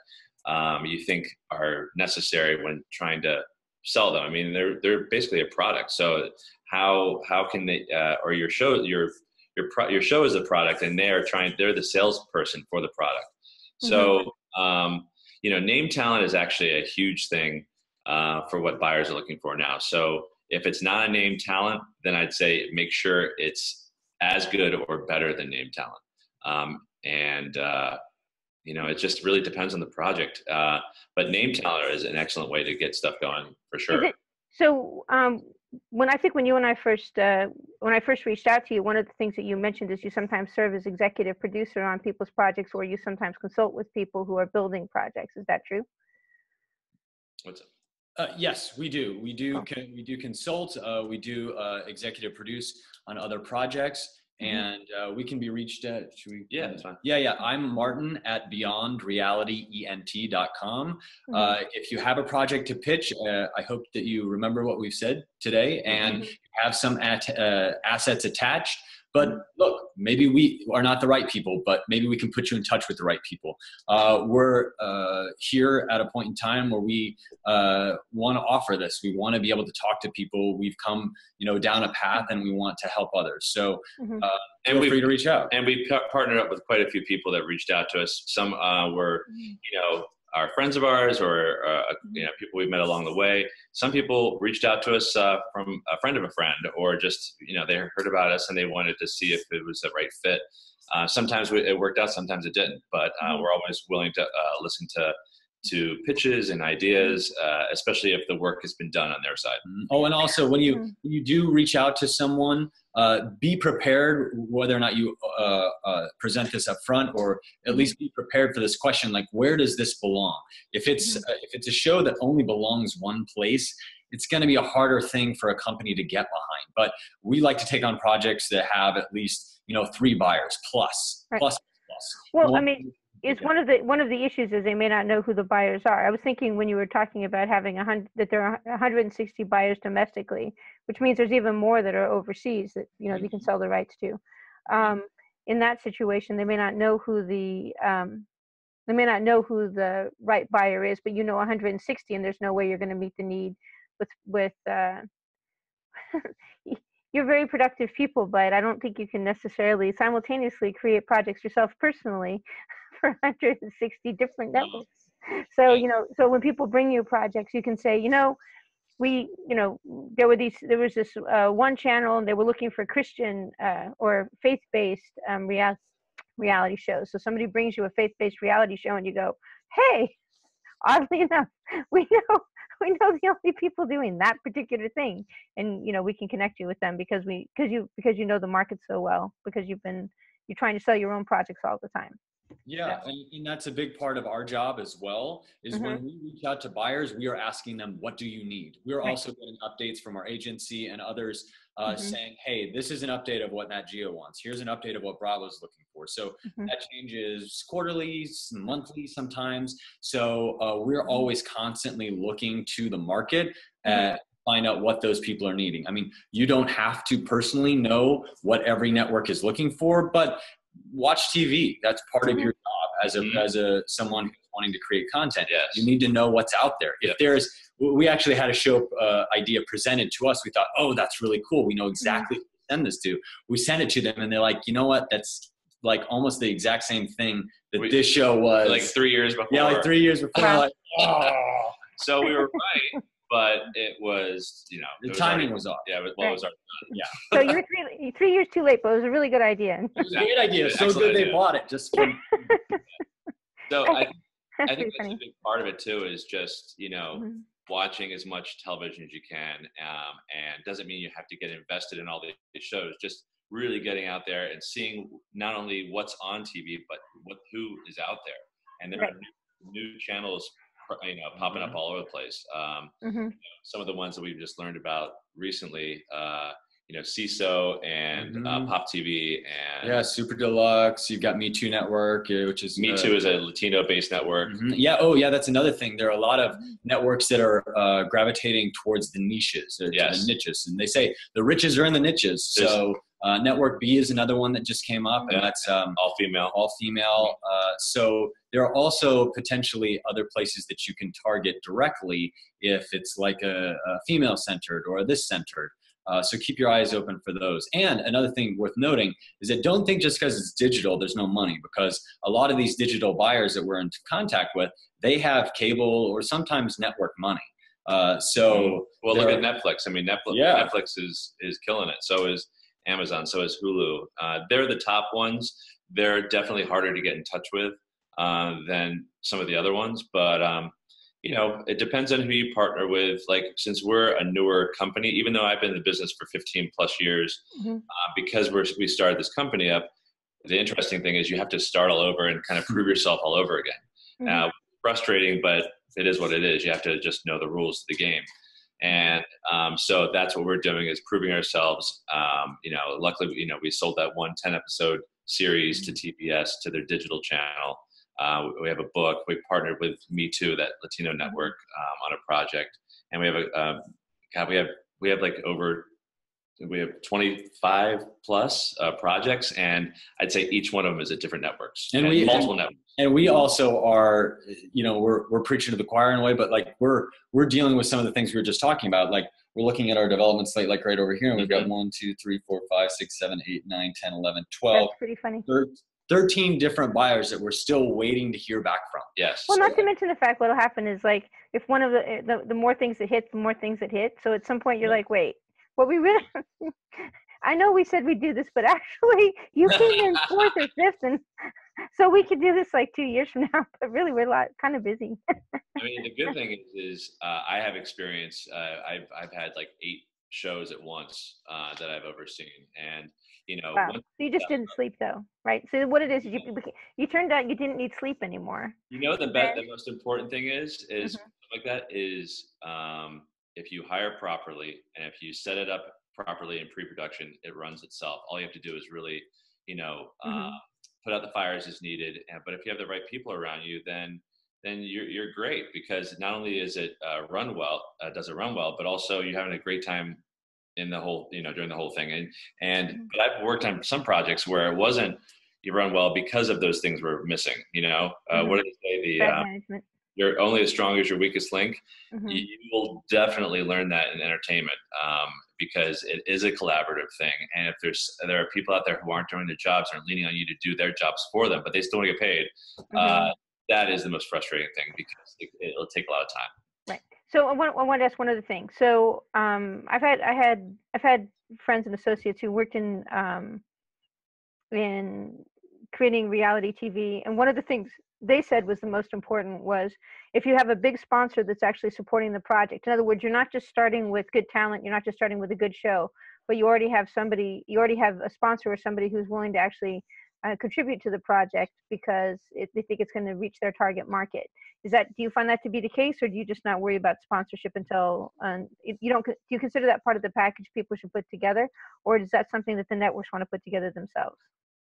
you think are necessary when trying to sell them. I mean, they're basically a product. So how can they, or your show is a product, and they're the salesperson for the product. So, name talent is actually a huge thing for what buyers are looking for now. So if it's not a name talent, then I'd say make sure it's as good or better than name talent. It just really depends on the project. But name talent is an excellent way to get stuff going for sure. So when you and I first, when I first reached out to you, one of the things that you mentioned is you sometimes serve as executive producer on people's projects, or you sometimes consult with people who are building projects. Is that true? What's up? Yes, we do. We do consult. We do executive produce on other projects. And we can be reached at, Yeah, that's fine. Yeah. I'm Martin at beyondrealityent.com. If you have a project to pitch, I hope that you remember what we've said today and have some assets attached. But look, maybe we are not the right people, but maybe we can put you in touch with the right people. We're here at a point in time where we want to offer this. We want to be able to talk to people. We've come, down a path, and we want to help others. So feel free to reach out. And we partnered up with quite a few people that reached out to us. Some were, are friends of ours, or people we've met along the way. Some people reached out to us from a friend of a friend, or just they heard about us and they wanted to see if it was the right fit. Sometimes it worked out, sometimes it didn't. But we're always willing to listen to pitches and ideas, especially if the work has been done on their side. Oh, and also when you do reach out to someone, be prepared whether or not you present this up front, or at least be prepared for this question, like, where does this belong? If it's a show that only belongs one place, it's going to be a harder thing for a company to get behind. But we like to take on projects that have at least 3 buyers plus. Well, I mean, it's one of the issues is they may not know who the buyers are. I was thinking when you were talking about having that there are 160 buyers domestically, which means there's even more that are overseas that they can sell the rights to. In that situation, they may not know who the right buyer is, but 160, and there's no way you're going to meet the need with you're very productive people, but I don't think you can necessarily simultaneously create projects yourself personally for 160 different networks. So, so when people bring you projects, you can say, there was this one channel, and they were looking for Christian or faith-based reality shows. So somebody brings you a faith-based reality show, and you go, hey, oddly enough, we know the only people doing that particular thing, and we can connect you with them because you know the market so well, because you're trying to sell your own projects all the time. Yeah, and that's a big part of our job as well, is when we reach out to buyers, we are asking them, what do you need? We're also getting updates from our agency and others saying, hey, this is an update of what Nat Geo wants. Here's an update of what Bravo's looking for. So that changes quarterly, monthly sometimes. So we're always constantly looking to the market at find out what those people are needing. I mean, you don't have to personally know what every network is looking for, but watch TV. That's part of your job as someone who's wanting to create content. Yes. You need to know what's out there. If we actually had a show idea presented to us. We thought, oh, that's really cool. We know exactly who to send this to. We sent it to them, and they're like, you know what? That's like almost the exact same thing that this show was. Like 3 years before. Yeah, like 3 years before. Like, oh. So we were right. But it was, the timing was off. Yeah, it was our yeah. So you're 3 years too late, but it was a really good idea. It was a great idea. So good they bought it. Just So I think that's a big part of it too, is just watching as much television as you can, and doesn't mean you have to get invested in all these shows. Just really getting out there and seeing not only what's on TV, but who is out there, and there are new channels popping up all over the place. Some of the ones that we've just learned about recently, CISO and Pop TV and Super Deluxe. You've got Me Too Network, which is Me Too is a Latino-based network. Yeah. Oh, yeah. That's another thing. There are a lot of networks that are gravitating towards the niches, the niches, and they say the riches are in the niches. So Network B is another one that just came up, and that's all female. So there are also potentially other places that you can target directly if it's like a female-centered or this centered. So keep your eyes open for those. And another thing worth noting is that don't think just because it's digital, there's no money, because a lot of these digital buyers that we're in contact with, they have cable or sometimes network money. Well, look at Netflix. I mean, Netflix is killing it. So is Amazon. So is Hulu. They're the top ones. They're definitely harder to get in touch with than some of the other ones. But it depends on who you partner with. Like, since we're a newer company, even though I've been in the business for 15 plus years, because we started this company up, the interesting thing is you have to start all over and kind of prove yourself all over again. Frustrating, but it is what it is. You have to just know the rules of the game. And so that's what we're doing, is proving ourselves. Luckily, we sold that 10 episode series to TBS, to their digital channel. We have a book. We partnered with Me Too, that Latino network, on a project, and we have like over we have 25 plus projects, and I'd say each one of them is at different networks and multiple networks. And we also are, we're preaching to the choir in a way, but like we're dealing with some of the things we were just talking about. Like we're looking at our development slate, like right over here, and we've got 1, 2, 3, 4, 5, 6, 7, 8, 9, 10, 11, 12. That's pretty funny. 13 different buyers that we're still waiting to hear back from. Yes. Well, not to mention the fact what'll happen is like if one of the more things that hit, the more things that hit. So at some point you're like, wait, what we really? I know we said we'd do this, but actually you came in fourth or fifth, and so we could do this like 2 years from now. But really, we're kind of busy. I mean, the good thing is I have experience. I've had like 8 shows at once that I've overseen, and wow. So you just didn't sleep though, right? So what it is you turned out you didn't need sleep anymore. The most important thing is like that is if you hire properly and if you set it up properly in pre-production, it runs itself. All you have to do is really put out the fires as needed. But if you have the right people around you, then you're great, because not only is it does it run well, but also you're having a great time in the whole, during the whole thing. But I've worked on some projects where it wasn't you run well because of those things were missing. What do they say? Management. You're only as strong as your weakest link. You will definitely learn that in entertainment, because it is a collaborative thing. And if there are people out there who aren't doing their jobs and are leaning on you to do their jobs for them, but they still want to get paid, that is the most frustrating thing, because it'll take a lot of time. Right. So I want to ask one other thing. So I've had friends and associates who worked in creating reality TV, and one of the things they said was the most important was if you have a big sponsor that's actually supporting the project. In other words, you're not just starting with good talent, you're not just starting with a good show, but you already have a sponsor or somebody who's willing to actually contribute to the project because they think it's going to reach their target market. Do you find that to be the case, or do you just not worry about sponsorship until do you consider that part of the package people should put together, or is that something that the networks want to put together themselves?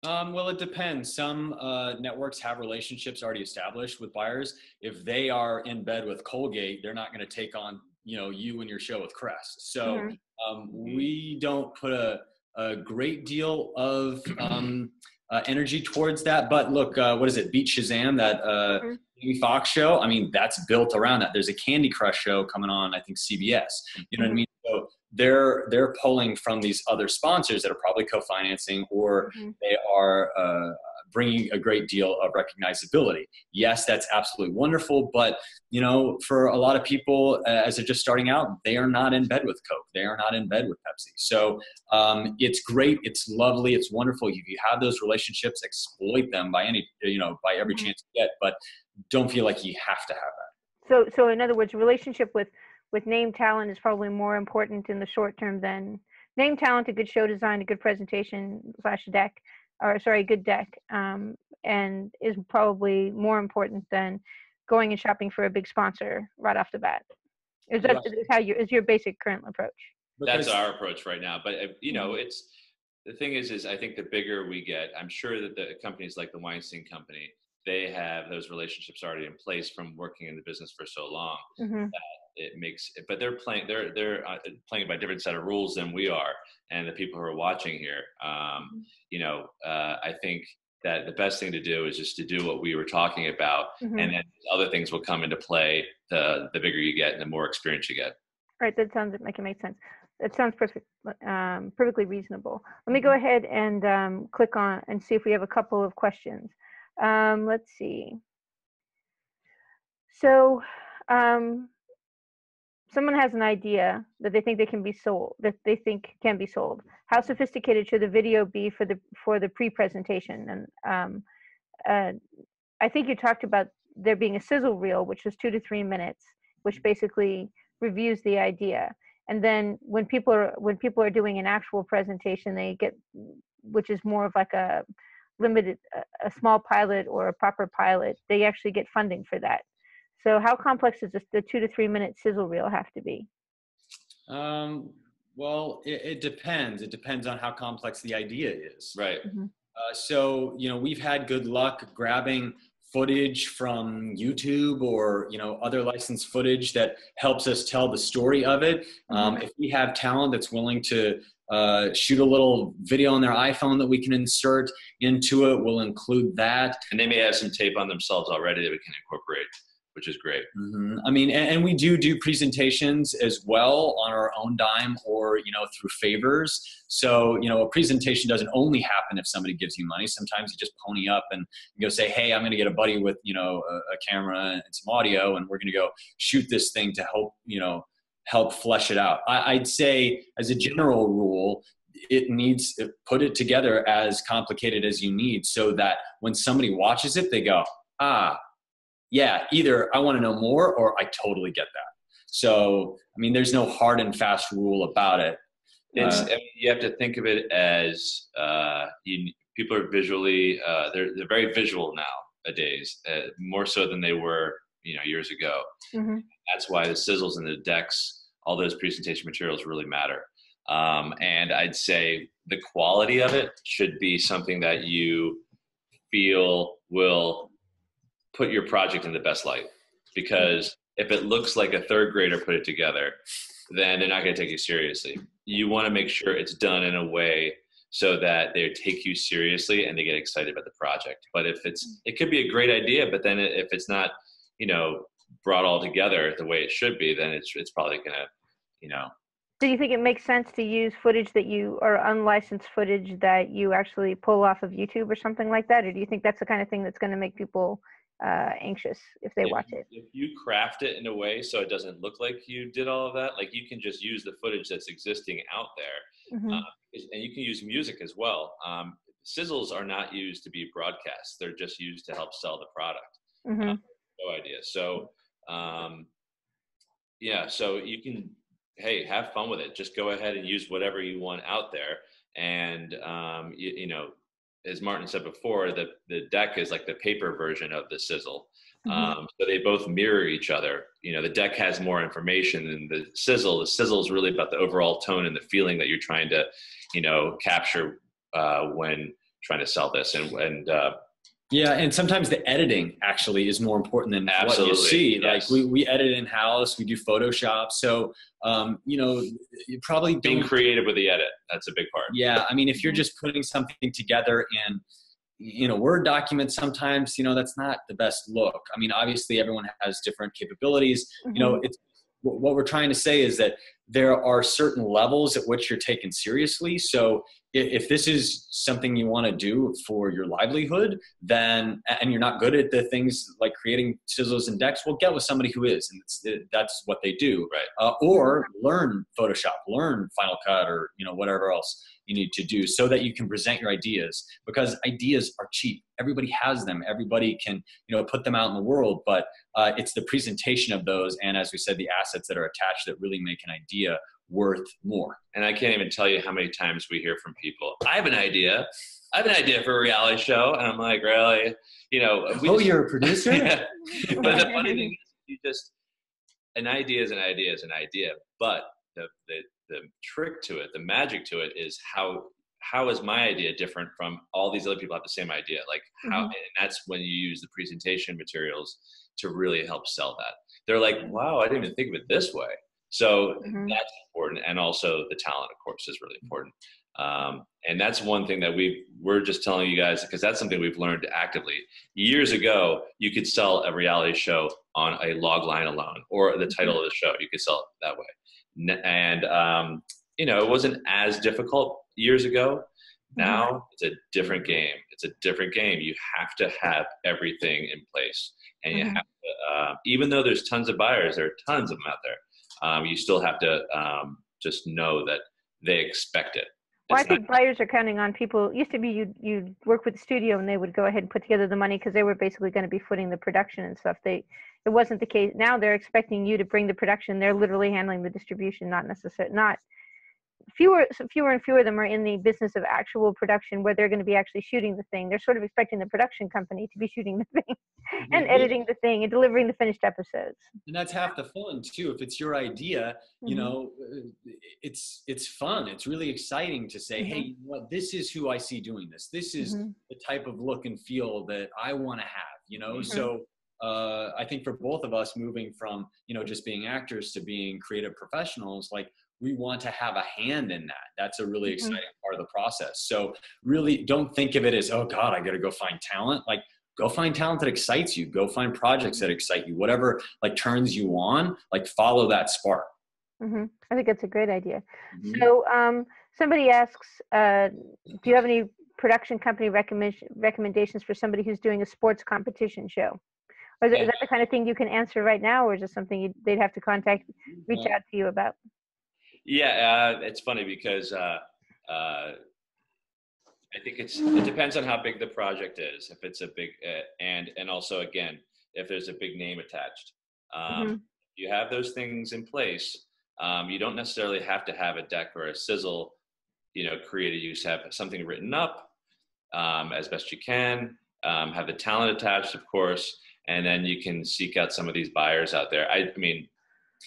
Well, it depends. Some networks have relationships already established with buyers. If they are in bed with Colgate, they're not going to take on, you and your show with Crest. So we don't put a great deal of energy towards that. But look, what is it? Beat Shazam, that Amy Fox show. I mean, that's built around that. There's a Candy Crush show coming on, I think CBS. You know what I mean? So they're pulling from these other sponsors that are probably co-financing, or they are bringing a great deal of recognizability. Yes, that's absolutely wonderful, but for a lot of people as they're just starting out, they are not in bed with Coke. They are not in bed with Pepsi. So it's great. It's lovely. It's wonderful. If you have those relationships, exploit them by by every chance you get, but don't feel like you have to have that. So in other words, relationship with name talent is probably more important in the short term than name talent, a good show design, a good presentation / deck, good deck, and is probably more important than going and shopping for a big sponsor right off the bat. Is your basic current approach? That's our approach right now. But it's the thing is I think the bigger we get, I'm sure that the companies like the Weinstein Company, they have those relationships already in place from working in the business for so long. That it makes it, but they're playing by a different set of rules than we are, and the people who are watching here. I think that the best thing to do is just to do what we were talking about, and then other things will come into play the bigger you get and the more experience you get. All right, that sounds like it makes sense. That sounds perfectly reasonable. Let me go ahead and click on and see if we have a couple of questions. Let's see. So someone has an idea that they think can be sold. How sophisticated should the video be for the pre-presentation? And I think you talked about there being a sizzle reel, which is 2 to 3 minutes, which basically reviews the idea. And then when people are doing an actual presentation, they get, which is more of like a limited, a small pilot or a proper pilot, they actually get funding for that. So how complex does the 2 to 3 minute sizzle reel have to be? Well, it depends. It depends on how complex the idea is. Right. So, we've had good luck grabbing footage from YouTube or, other licensed footage that helps us tell the story of it. If we have talent that's willing to shoot a little video on their iPhone that we can insert into it, we'll include that. And they may have some tape on themselves already that we can incorporate, which is great. I mean, and we do presentations as well on our own dime or, through favors. So, a presentation doesn't only happen if somebody gives you money. Sometimes you just pony up and go say, hey, I'm going to get a buddy with, a camera and some audio, and we're going to go shoot this thing to help flesh it out. I'd say as a general rule, put it together as complicated as you need so that when somebody watches it, they go, yeah, either I want to know more or I totally get that. So, I mean, there's no hard and fast rule about it. You have to think of it as people are visually, they're very visual nowadays, more so than they were, years ago. That's why the sizzles and the decks, all those presentation materials really matter. And I'd say the quality of it should be something that you feel will put your project in the best light, because if it looks like a third grader put it together, then they're not going to take you seriously. You want to make sure it's done in a way so that they take you seriously and they get excited about the project. But if it could be a great idea, but then if it's not, brought all together the way it should be, then it's probably going to, Do you think it makes sense to use footage or unlicensed footage that you actually pull off of YouTube or something like that? Or do you think that's the kind of thing that's going to make people anxious if they watch it? If you craft it in a way so it doesn't look like you did all of that, like you can just use the footage that's existing out there, and you can use music as well. Sizzles are not used to be broadcast; they're just used to help sell the product. No idea. So, so you can, have fun with it. Just go ahead and use whatever you want out there, and as Martin said before, the deck is like the paper version of the sizzle. So they both mirror each other. The deck has more information than the sizzle. The sizzle is really about the overall tone and the feeling that you're trying to, capture when trying to sell this. And sometimes the editing actually is more important than what you see. Yes. Like we edit in-house, we do Photoshop. So, you probably being creative with the edit, that's a big part. Yeah. I mean, if you're just putting something together in a Word document, sometimes, that's not the best look. I mean, obviously everyone has different capabilities. It's what we're trying to say is that there are certain levels at which you're taken seriously. So if this is something you want to do for your livelihood, then, and you're not good at the things like creating sizzles and decks, well, get with somebody who is, and that's what they do. Right. Or learn Photoshop, learn Final Cut, or, whatever else you need to do so that you can present your ideas, because ideas are cheap. Everybody has them. Everybody can, put them out in the world, but it's the presentation of those. And as we said, the assets that are attached that really make an idea worth more. And I can't even tell you how many times we hear from people, I have an idea for a reality show. And I'm like, really? You're a producer? Yeah. But the funny thing is, an idea is an idea is an idea. But the trick to it, the magic to it is how is my idea different from all these other people have the same idea? Like how, and that's when you use the presentation materials to really help sell that. They're like, wow, I didn't even think of it this way. So that's important. And also the talent, of course, is really important. And that's one thing that we're just telling you guys, because that's something we've learned actively. Years ago, you could sell a reality show on a log line alone, or the title of the show, you could sell it that way. And, it wasn't as difficult years ago. Now it's a different game. It's a different game. You have to have everything in place. And you have to, even though there's tons of buyers, there are tons of them out there. You still have to just know that they expect it. Well, I think buyers are counting on people. It used to be you'd work with the studio and they would go ahead and put together the money because they were basically going to be footing the production and stuff. It wasn't the case. Now they're expecting you to bring the production. They're literally handling the distribution, fewer and fewer of them are in the business of actual production where they're going to be actually shooting the thing. They're sort of expecting the production company to be shooting the thing and editing the thing and delivering the finished episodes. And that's half the fun too. If it's your idea, it's fun. It's really exciting to say, hey, you know what, this is who I see doing this. This is the type of look and feel that I want to have. you know? So I think for both of us moving from, you know, just being actors to being creative professionals, like we want to have a hand in that. That's a really exciting part of the process. So really don't think of it as, oh God, I got to go find talent. Like go find talent that excites you. Go find projects that excite you, whatever like turns you on, like follow that spark. I think that's a great idea. So somebody asks, do you have any production company recommendations for somebody who's doing a sports competition show? Or is that the kind of thing you can answer right now, or is it something they'd have to reach out to you about? Yeah, it's funny because I think it depends on how big the project is. If it's a big and also again, if there's a big name attached, you have those things in place. You don't necessarily have to have a deck or a sizzle, you know, created. You just have something written up as best you can. Have the talent attached, of course, and then you can seek out some of these buyers out there. I mean,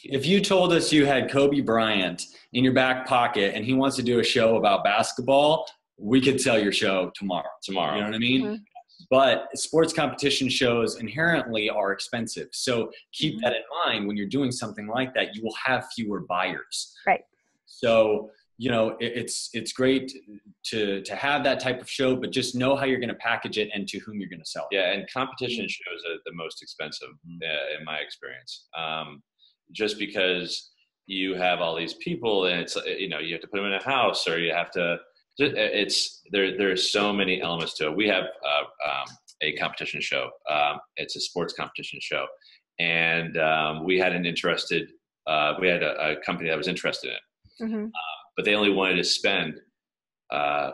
if you told us you had Kobe Bryant in your back pocket and he wants to do a show about basketball, we could sell your show tomorrow. You know what I mean? But sports competition shows inherently are expensive. So keep that in mind when you're doing something like that. You will have fewer buyers. Right. So, you know, it's great to have that type of show, but just know how you're going to package it and to whom you're going to sell it. Yeah, and competition shows are the most expensive in my experience. Just because you have all these people and it's, you know, you have to put them in a house or you have to, there's so many elements to it. We have a competition show. It's a sports competition show. And we had we had a company that was interested in it. But they only wanted to spend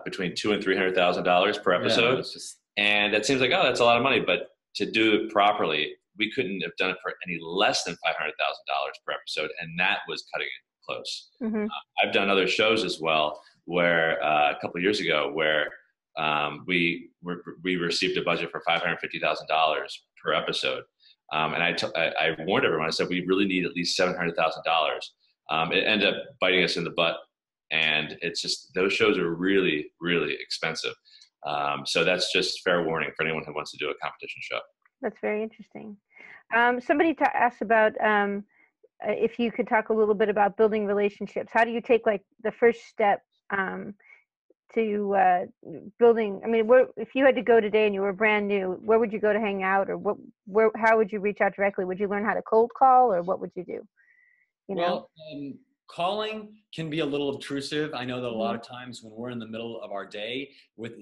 between $200,000 and $300,000 per episode. And that seems like, oh, that's a lot of money. But to do it properly, we couldn't have done it for any less than $500,000 per episode. And that was cutting it close. I've done other shows as well where a couple of years ago where we received a budget for $550,000 per episode. And I warned everyone, I said, we really need at least $700,000. It ended up biting us in the butt. And it's just, those shows are really, really expensive. So that's just fair warning for anyone who wants to do a competition show. That's very interesting. Somebody asked about if you could talk a little bit about building relationships. How do you take like the first step to building? I mean, if you had to go today and you were brand new, where would you go to hang out, or how would you reach out directly? Would you learn how to cold call, or what would you do? You know? Well, calling can be a little obtrusive. I know that a lot of times when we're in the middle of our day,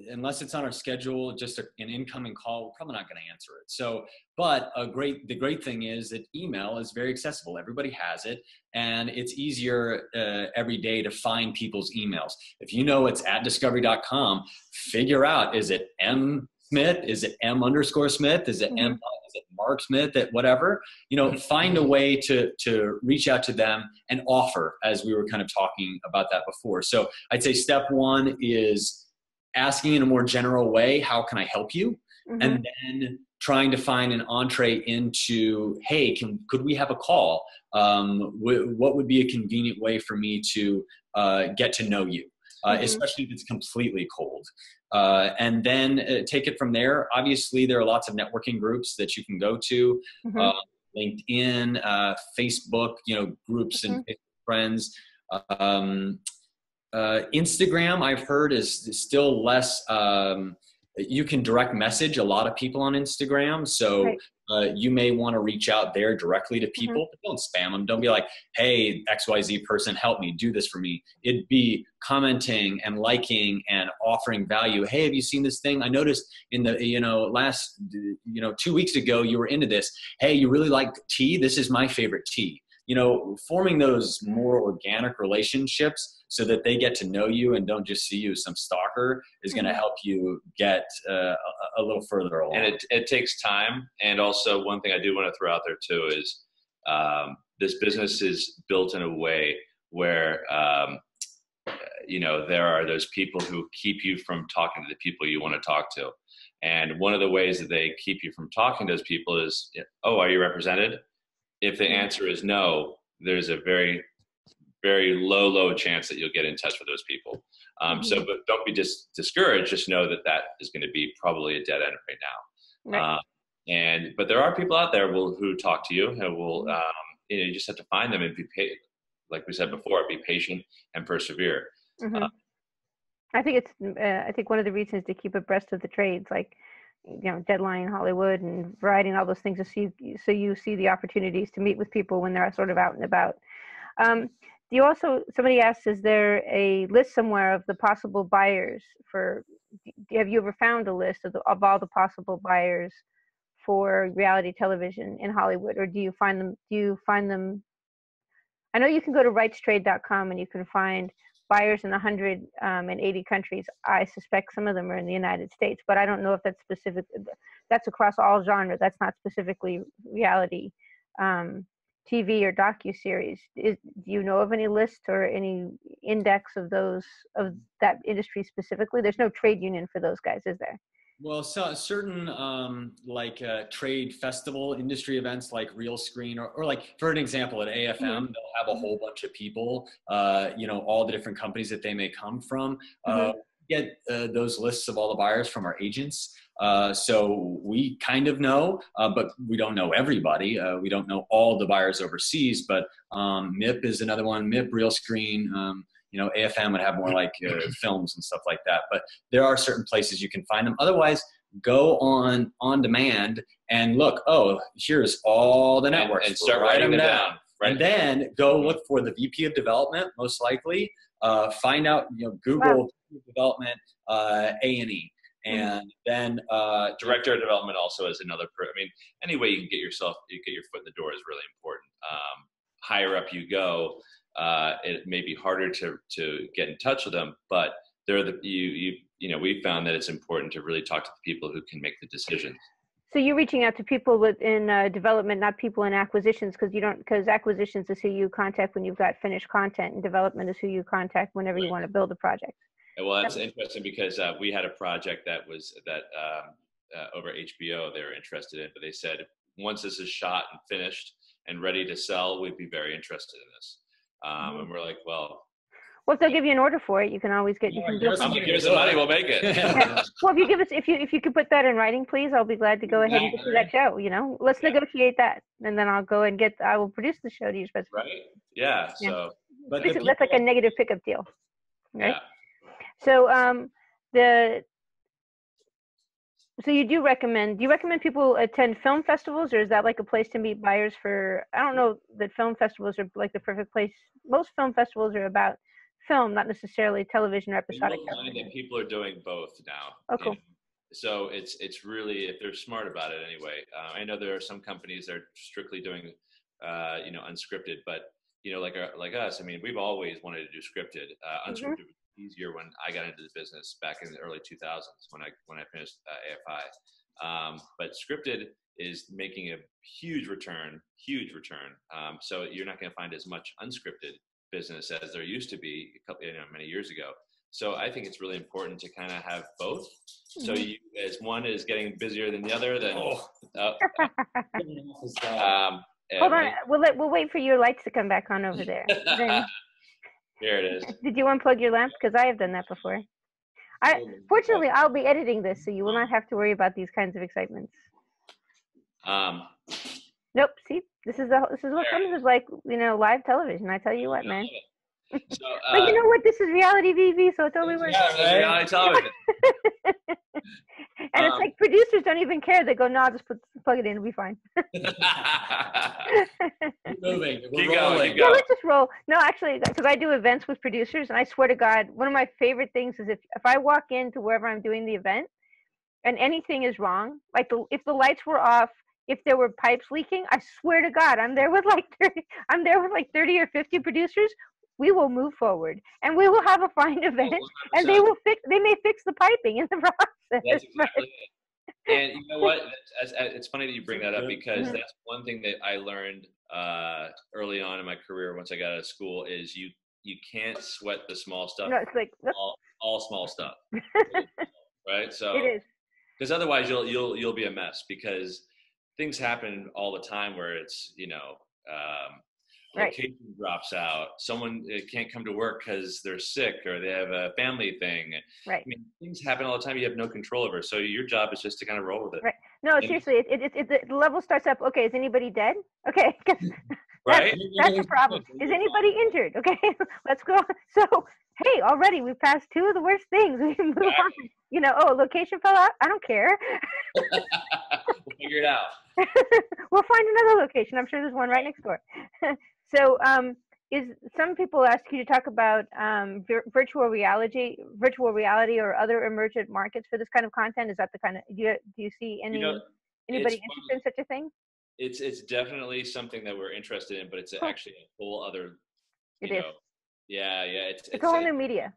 unless it's on our schedule, just an incoming call, we're probably not going to answer it. So, but the great thing is that email is very accessible. Everybody has it, and it's easier every day to find people's emails. If you know it's at discovery.com, figure out, is it M Smith? Is it M_Smith? Is it M? Is it Mark Smith? At whatever, you know, find a way to reach out to them and offer, as we were kind of talking about that before. So I'd say step one is asking in a more general way, how can I help you? And then trying to find an entree into, hey, could we have a call? What would be a convenient way for me to get to know you? Especially if it's completely cold. And then take it from there. Obviously, there are lots of networking groups that you can go to, LinkedIn, Facebook, you know, groups and friends. Instagram, I've heard, is still less. You can direct message a lot of people on Instagram. So you may want to reach out there directly to people, but don't spam them. Don't be like, hey, XYZ person, help me, do this for me. It'd be commenting and liking and offering value. Hey, have you seen this thing? I noticed in the, last, 2 weeks ago, you were into this. Hey, you really like tea? This is my favorite tea. Forming those more organic relationships so that they get to know you and don't just see you as some stalker is going to help you get a little further along. And it takes time. And also one thing I do want to throw out there too is this business is built in a way where, there are those people who keep you from talking to the people you want to talk to. And one of the ways that they keep you from talking to those people is, oh, are you represented? If the answer is no, there's a very, very low chance that you'll get in touch with those people. But don't be discouraged. Just know that is going to be probably a dead end right now. But there are people out there who talk to you and will, you just have to find them and like we said before, be patient and persevere. Mm-hmm. I think I think one of the reasons to keep abreast of the trades, like, Deadline, Hollywood, and Variety, and all those things, so you see the opportunities to meet with people when they're sort of out and about. Do you also, somebody asked, is there a list somewhere of the possible buyers have you ever found a list of all the possible buyers for reality television in Hollywood, or do you find them? I know you can go to rightstrade.com and you can find buyers in 180 countries. I suspect some of them are in the United States, but I don't know if that's specific. That's across all genres. That's not specifically reality TV or docuseries. Do you know of any list or any index of that industry specifically? There's no trade union for those guys, is there? Well, so certain trade festival industry events like Real Screen, or like, for an example, at AFM, they'll have a whole bunch of people, all the different companies that they may come from. Get those lists of all the buyers from our agents. So we kind of know, but we don't know everybody. We don't know all the buyers overseas, but MIP is another one. MIP, Real Screen, AFM would have more like films and stuff like that. But there are certain places you can find them. Otherwise, go on demand and look, here's all the networks. And start writing them down. Right. And then go look for the VP of development, most likely. Find out, Google development, A&E. And then director of development also is another. Any way you can get your foot in the door is really important. Higher up you go, it may be harder to get in touch with them, but they're we found that it's important to really talk to the people who can make the decisions. So you're reaching out to people within development, not people in acquisitions, because acquisitions is who you contact when you've got finished content, and development is who you contact whenever you want to build a project. Well, that's interesting because we had a project that over HBO they were interested in, but they said once this is shot and finished and ready to sell, we'd be very interested in this. And we're like, well, if they'll give you an order for it, you can always get. Give us the money, we'll make it. Well, if you could put that in writing, please, I'll be glad to go ahead and get you that show. Let's negotiate that, and then I'll go and I will produce the show to your specifications. Right? Yeah. So, but that's like a negative pickup deal, right? Yeah. So so do you recommend people attend film festivals, or is that like a place to meet buyers for? I don't know that film festivals are like the perfect place. Most film festivals are about film, not necessarily television or episodic television. Find that people are doing both now. Oh, cool. So it's really, if they're smart about it anyway. I know there are some companies that are strictly doing, unscripted, but like us, we've always wanted to do scripted. Unscripted was easier when I got into the business back in the early 2000s when I finished AFI. But scripted is making a huge return. So you're not going to find as much unscripted business as there used to be many years ago. So I think it's really important to kind of have both. So as one is getting busier than the other, then hold on, we'll wait for your lights to come back on over there. Here it is. Did you unplug your lamp? Because I have done that before. Fortunately, I'll be editing this, so you will not have to worry about these kinds of excitements. Nope. See, this is what comes with live television. I tell you what, man. So, but you know what? This is reality TV, so it totally works. Yeah, it's reality television. And it's like producers don't even care. They go, "No, I'll just plug it in. It'll be fine." Moving. Keep going. Yeah, let's just roll. No, actually, because I do events with producers, and I swear to God, one of my favorite things is if I walk into wherever I'm doing the event, and anything is wrong, like if the lights were off, if there were pipes leaking, I swear to God, I'm there with like 30 or 50 producers. We will move forward, and we will have a fine event, and they may fix the piping in the process. That's exactly it. And you know what? It's funny that you bring that up because that's one thing that I learned early on in my career once I got out of school is you can't sweat the small stuff. No, it's like all small stuff, right? So it is, because otherwise you'll be a mess because things happen all the time where it's Right. location drops out, someone can't come to work because they're sick or they have a family thing. Right. I mean, things happen all the time you have no control over. So your job is just to kind of roll with it. Right. No, And, seriously, the level starts up. Okay, is anybody dead? Okay, right? that's a problem. Is anybody injured? Okay, let's go. So, hey, already we've passed two of the worst things. We can move on. You know, oh, location fell out. I don't care. We'll figure it out. We'll find another location. I'm sure there's one right next door. So, is some people ask you to talk about virtual reality or other emergent markets for this kind of content? Is that the kind of do you see anybody interested in such a thing? It's definitely something that we're interested in, but it's actually a whole other. It is. Yeah. It's a whole new media.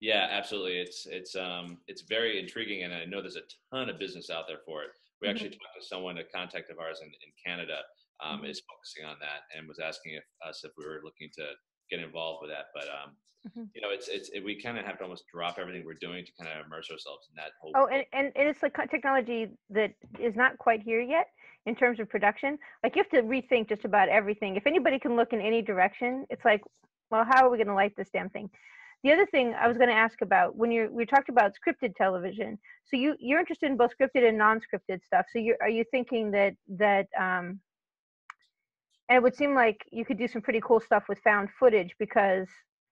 Yeah, absolutely. It's very intriguing, and I know there's a ton of business out there for it. We actually talked to someone, a contact of ours in Canada, is focusing on that and was asking if we were looking to get involved with that. But you know, we kind of have to almost drop everything we're doing to kind of immerse ourselves in that whole. Oh, and it's like technology that is not quite here yet in terms of production. Like you have to rethink just about everything. If anybody can look in any direction, it's like, well, how are we going to light this damn thing? The other thing I was going to ask about when we talked about scripted television. So you're interested in both scripted and non-scripted stuff. So are you thinking that and it would seem like you could do some pretty cool stuff with found footage because,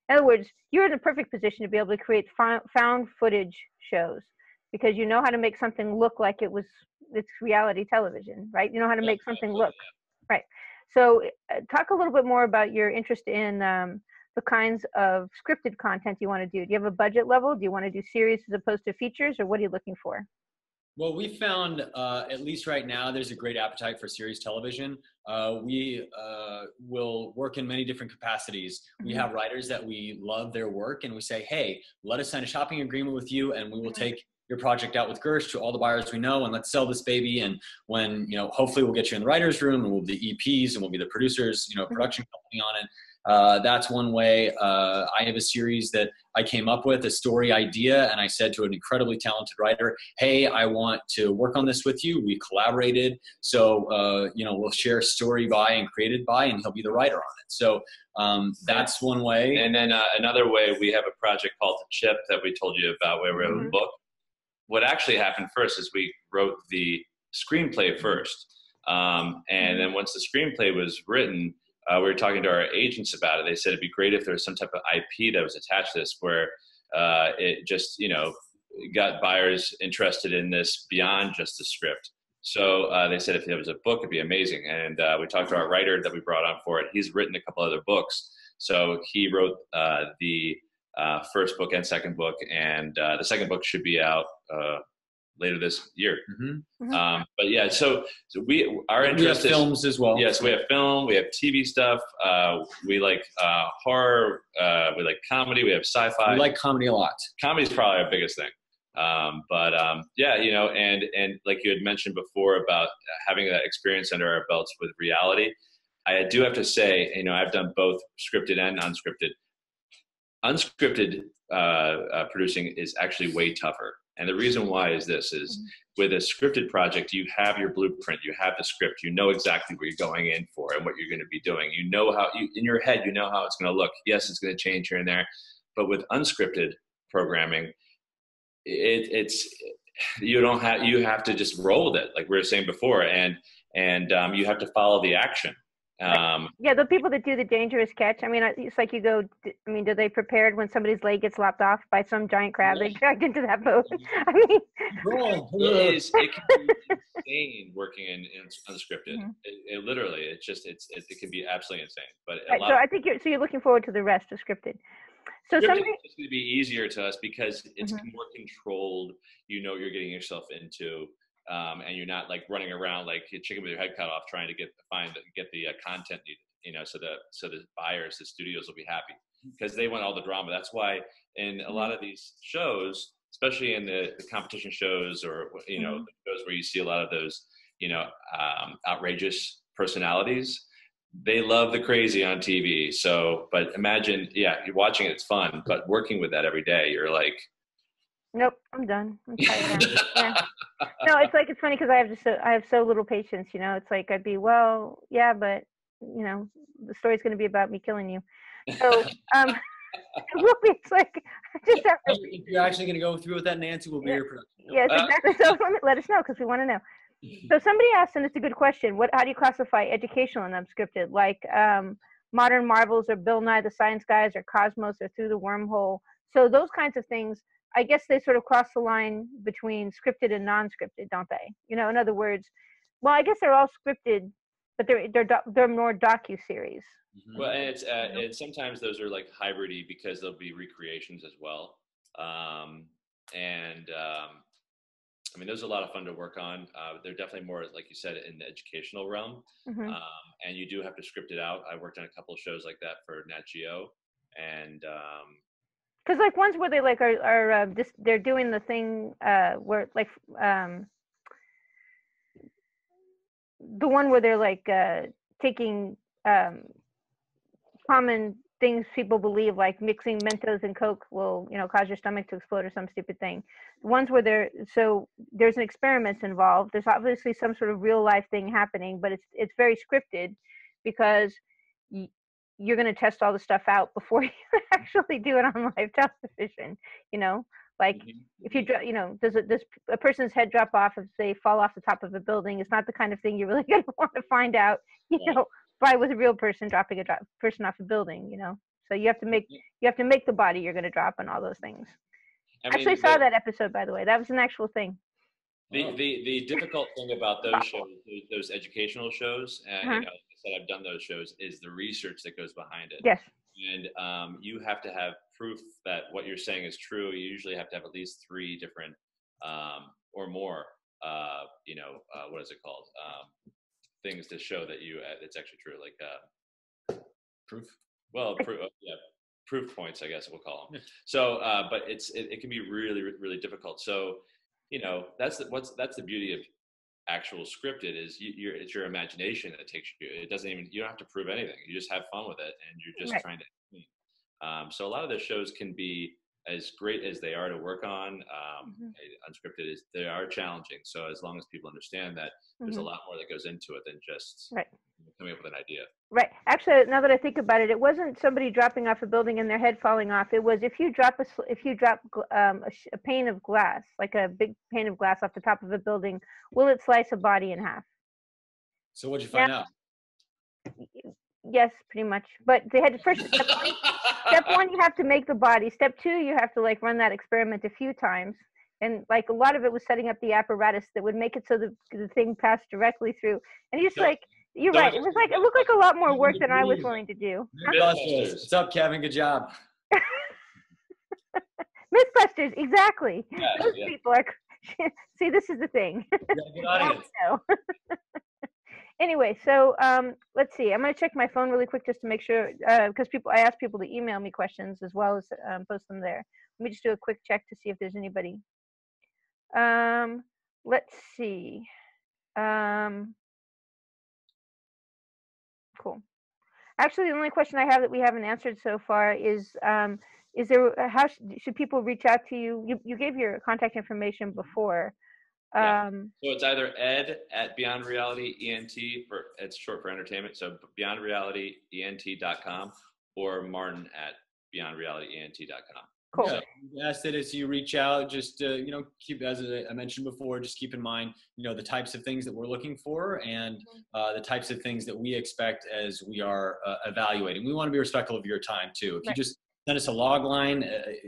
in other words, you're in the perfect position to be able to create found footage shows because you know how to make something look like it's reality television, right? You know how to make something look right. So talk a little bit more about your interest in the kinds of scripted content you want to do. Do you have a budget level? Do you want to do series as opposed to features, or what are you looking for? Well, we found, at least right now, there's a great appetite for series television. We will work in many different capacities. We have writers that we love their work, and we say, hey, let us sign a shopping agreement with you, and we will take your project out with Gersh to all the buyers we know, and let's sell this baby. And when, you know, hopefully we'll get you in the writer's room, and we'll be the EPs, and we'll be the producers, you know, production company on it. That's one way. I have a series that I came up with, a story idea, and I said to an incredibly talented writer, hey, I want to work on this with you. We collaborated. So, you know, we'll share story by and created by, and he'll be the writer on it. So that's one way. And then another way, we have a project called The Chip that we told you about where we wrote a book. What actually happened first is we wrote the screenplay first. And then once the screenplay was written, we were talking to our agents about it. They said it'd be great if there was some type of IP that was attached to this where it just, you know, got buyers interested in this beyond just the script. So they said if there was a book, it'd be amazing. And we talked to our writer that we brought on for it. He's written a couple other books. So he wrote the first book and second book, and the second book should be out later this year. But yeah, so we are interested. We have films as well. Yes, we have film, we have TV stuff. We like horror, we like comedy, we have sci-fi. We like comedy a lot. Comedy is probably our biggest thing. Yeah, you know, and like you had mentioned before about having that experience under our belts with reality, I do have to say, you know, I've done both scripted and unscripted. Unscripted producing is actually way tougher. And the reason why is this is with a scripted project, you have your blueprint, you have the script, you know exactly what you're going in for and what you're going to be doing. You know how in your head, you know how it's going to look. Yes, it's going to change here and there. But with unscripted programming, you have to just roll with it. Like we were saying before. And you have to follow the action. Yeah, the people that do the dangerous catch, I mean, it's like you go, I mean, do they prepared when somebody's leg gets lopped off by some giant crab they dragged into that boat? I mean, it can be insane working in unscripted. It literally, it can be absolutely insane. But so I think you're looking forward to the rest of scripted. So it's going to be easier to us because it's more controlled. You know what you're getting yourself into. And you're not like running around like a chicken with your head cut off trying to get the content needed, you know, so the buyers, the studios will be happy because they want all the drama. That's why in a lot of these shows, especially in the competition shows or, you know, the shows where you see a lot of those, you know, outrageous personalities, they love the crazy on TV. So, but imagine, yeah, you're watching it, it's fun, but working with that every day, you're like, nope, I'm done. I'm tired now. Yeah. No, it's funny because I have so little patience, you know. It's like I'd be, well, yeah, but the story's going to be about me killing you. So it's like just have to, if you're actually going to go through with that, Nancy, will be your production. Yes, exactly. So let us know, because we want to know. So somebody asked, and it's a good question, how do you classify educational and unscripted? Like Modern Marvels or Bill Nye the Science Guys or Cosmos or Through the Wormhole. So those kinds of things, I guess they sort of cross the line between scripted and non-scripted, don't they? In other words, well, I guess they're all scripted, but they're more docu-series. Well, and it's and sometimes those are like hybridy, because there'll be recreations as well. I mean, those are a lot of fun to work on. They're definitely more, like you said, in the educational realm. And you do have to script it out. I worked on a couple of shows like that for Nat Geo, and because like ones where they like are just they're doing the thing where like the one where they're like taking common things people believe, like mixing Mentos and Coke will, cause your stomach to explode or some stupid thing. The ones where there's an experiment involved. There's obviously some sort of real life thing happening, but it's very scripted, because you're going to test all the stuff out before you actually do it on live television. Like if you does a person's head drop off if they fall off the top of a building? It's not the kind of thing you're really going to want to find out, by with a real person dropping a person off a building, So you have to make the body you're going to drop and all those things. I actually saw that episode, by the way. That was an actual thing. The difficult thing about those shows, those educational shows, and like I said, I've done those shows, is the research that goes behind it. Yes. And you have to have proof that what you're saying is true. You usually have to have at least 3 different or more, what is it called? Things to show that it's actually true, like proof. Well, proof points, I guess we'll call them. So, but it can be really, really difficult. So, that's the beauty of actual scripted, is it's your imagination that takes you. You don't have to prove anything. You just have fun with it, and you're just trying to. So a lot of the shows can be as great as they are to work on. Unscripted they are challenging. So as long as people understand that there's a lot more that goes into it than just coming up with an idea. Right. Actually, now that I think about it, it wasn't somebody dropping off a building and their head falling off. It was if you drop a pane of glass, like a big pane of glass off the top of a building, will it slice a body in half? So what'd you find out? Yes, pretty much. But they had step one, you have to make the body. Step 2, you have to like run that experiment a few times. And like a lot of it was setting up the apparatus that would make it so the thing passed directly through. And you're right. It looked like a lot more work than I was willing to do. What's up, Kevin? Good job. Mythbusters, exactly. Those people are. See, this is the thing. Good audience. Anyway, so let's see. I'm going to check my phone really quick just to make sure, because I asked people to email me questions as well as post them there. Let me just do a quick check to see if there's anybody. Let's see. Cool. Actually, the only question I have that we haven't answered so far is there, how should people reach out to you? You gave your contact information before. So it's either Ed at Beyond Reality ENT, it's short for entertainment. So beyondrealityent.com, or Martin at beyondrealityent.com. Cool. Yeah, ask that as you reach out, just keep, as I mentioned before, just keep in mind, the types of things that we're looking for, and the types of things that we expect as we are evaluating. We want to be respectful of your time too. If you just send us a log line,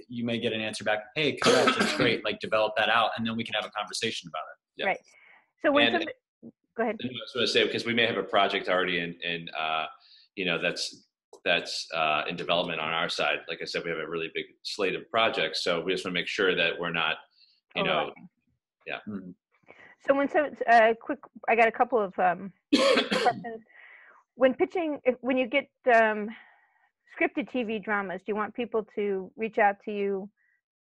you may get an answer back. Hey, correct, that's great. Like, develop that out, and then we can have a conversation about it. Yeah. Right. So when go ahead. I was going to say, because we may have a project already in that's in development on our side. Like I said, we have a really big slate of projects, so we just want to make sure that we're not, So when I got a couple of questions. When pitching, when you get scripted TV dramas, do you want people to reach out to you?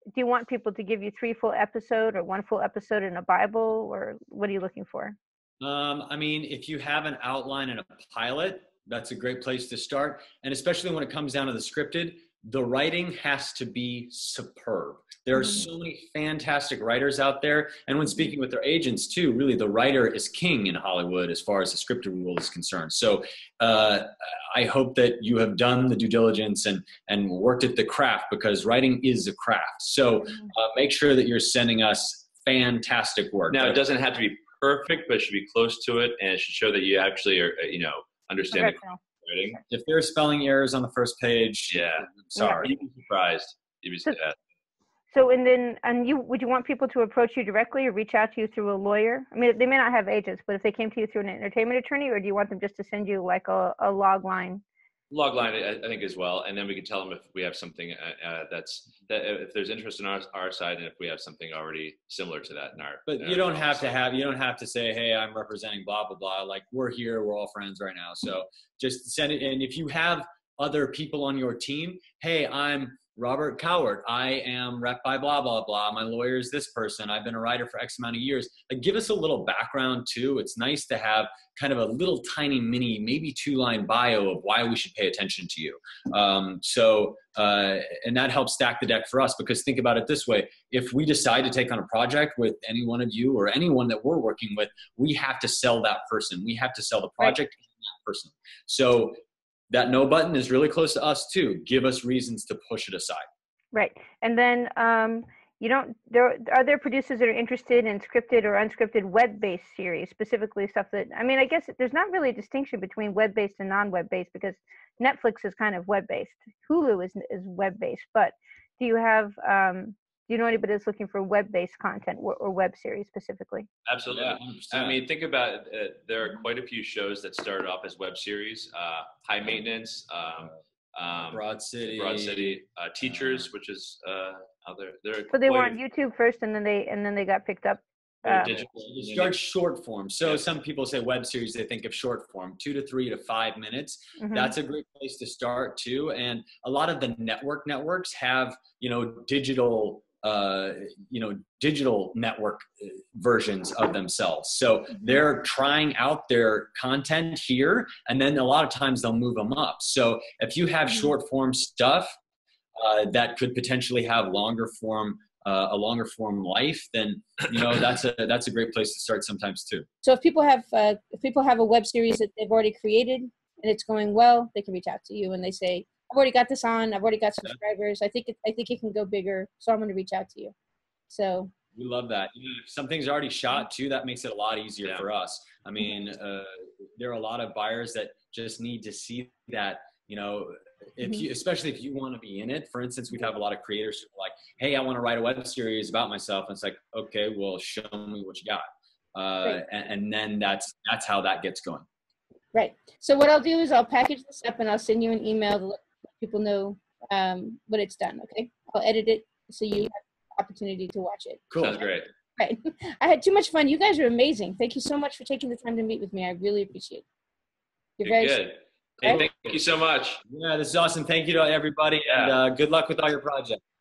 Do you want people to give you 3 full episodes or 1 full episode in a Bible, or what are you looking for? I mean, if you have an outline and a pilot, that's a great place to start. And especially when it comes down to the scripted, the writing has to be superb. There are so many fantastic writers out there. And when speaking with their agents too, really the writer is king in Hollywood as far as the scripted world is concerned. So I hope that you have done the due diligence and worked at the craft, because writing is a craft. So make sure that you're sending us fantastic work. Now, it doesn't have to be perfect, but it should be close to it. And it should show that you actually are, understand the writing. If there are spelling errors on the first page, I'm sorry. You'd be surprised. So, would you want people to approach you directly or reach out to you through a lawyer? I mean, they may not have agents, but if they came to you through an entertainment attorney, or do you want them just to send you like a log line? Log line, I think, as well, and then we can tell them if we have something if there's interest in our side, and if we have something already similar to that in our. But you don't have to say, hey, I'm representing blah blah blah. Like, we're here, we're all friends right now. So just send it. And if you have other people on your team, hey, I'm Robert Cowart. I am rep by blah, blah, blah. My lawyer is this person. I've been a writer for X amount of years. Like, give us a little background too. It's nice to have kind of a little tiny mini, maybe 2-line bio of why we should pay attention to you. And that helps stack the deck for us, because think about it this way. If we decide to take on a project with any one of you or anyone that we're working with, we have to sell that person. We have to sell the project to that person. So that no button is really close to us too. Give us reasons to push it aside. Right. And then are there producers that are interested in scripted or unscripted web-based series, specifically stuff that, I mean, I guess there's not really a distinction between web-based and non-web-based, because Netflix is kind of web-based. Hulu is web-based, but do you know anybody that's looking for web-based content or web series specifically? Absolutely. Yeah, I mean, think about it. There are quite a few shows that started off as web series. High Maintenance, Broad City, Teachers, which is out there. So they were on YouTube first, and then they got picked up. It starts short form. So some people say web series, they think of short form, 2 to 3 to 5 minutes. That's a great place to start too. And a lot of the networks have, digital network versions of themselves. So they're trying out their content here, and then a lot of times they'll move them up. So if you have short form stuff that could potentially have a longer form life, then that's a great place to start sometimes too. So if people have a web series that they've already created and it's going well, they can reach out to you and they say, I've already got this on. I've already got subscribers. I think it can go bigger, so I'm going to reach out to you. So we love that. If something's already shot too, that makes it a lot easier for us. I mean, there are a lot of buyers that just need to see that. Especially if you want to be in it. For instance, we have a lot of creators who are like, hey, I want to write a web series about myself. And it's like, okay, well, show me what you got. And then that's how that gets going. Right. So what I'll do is I'll package this up and I'll send you an email to let people know what it's done. Okay. I'll edit it so you have the opportunity to watch it. Cool. Sounds great. Right. I had too much fun. You guys are amazing. Thank you so much for taking the time to meet with me. I really appreciate it. You're very good. Hey, thank you so much. Yeah, this is awesome. Thank you to everybody, and good luck with all your projects.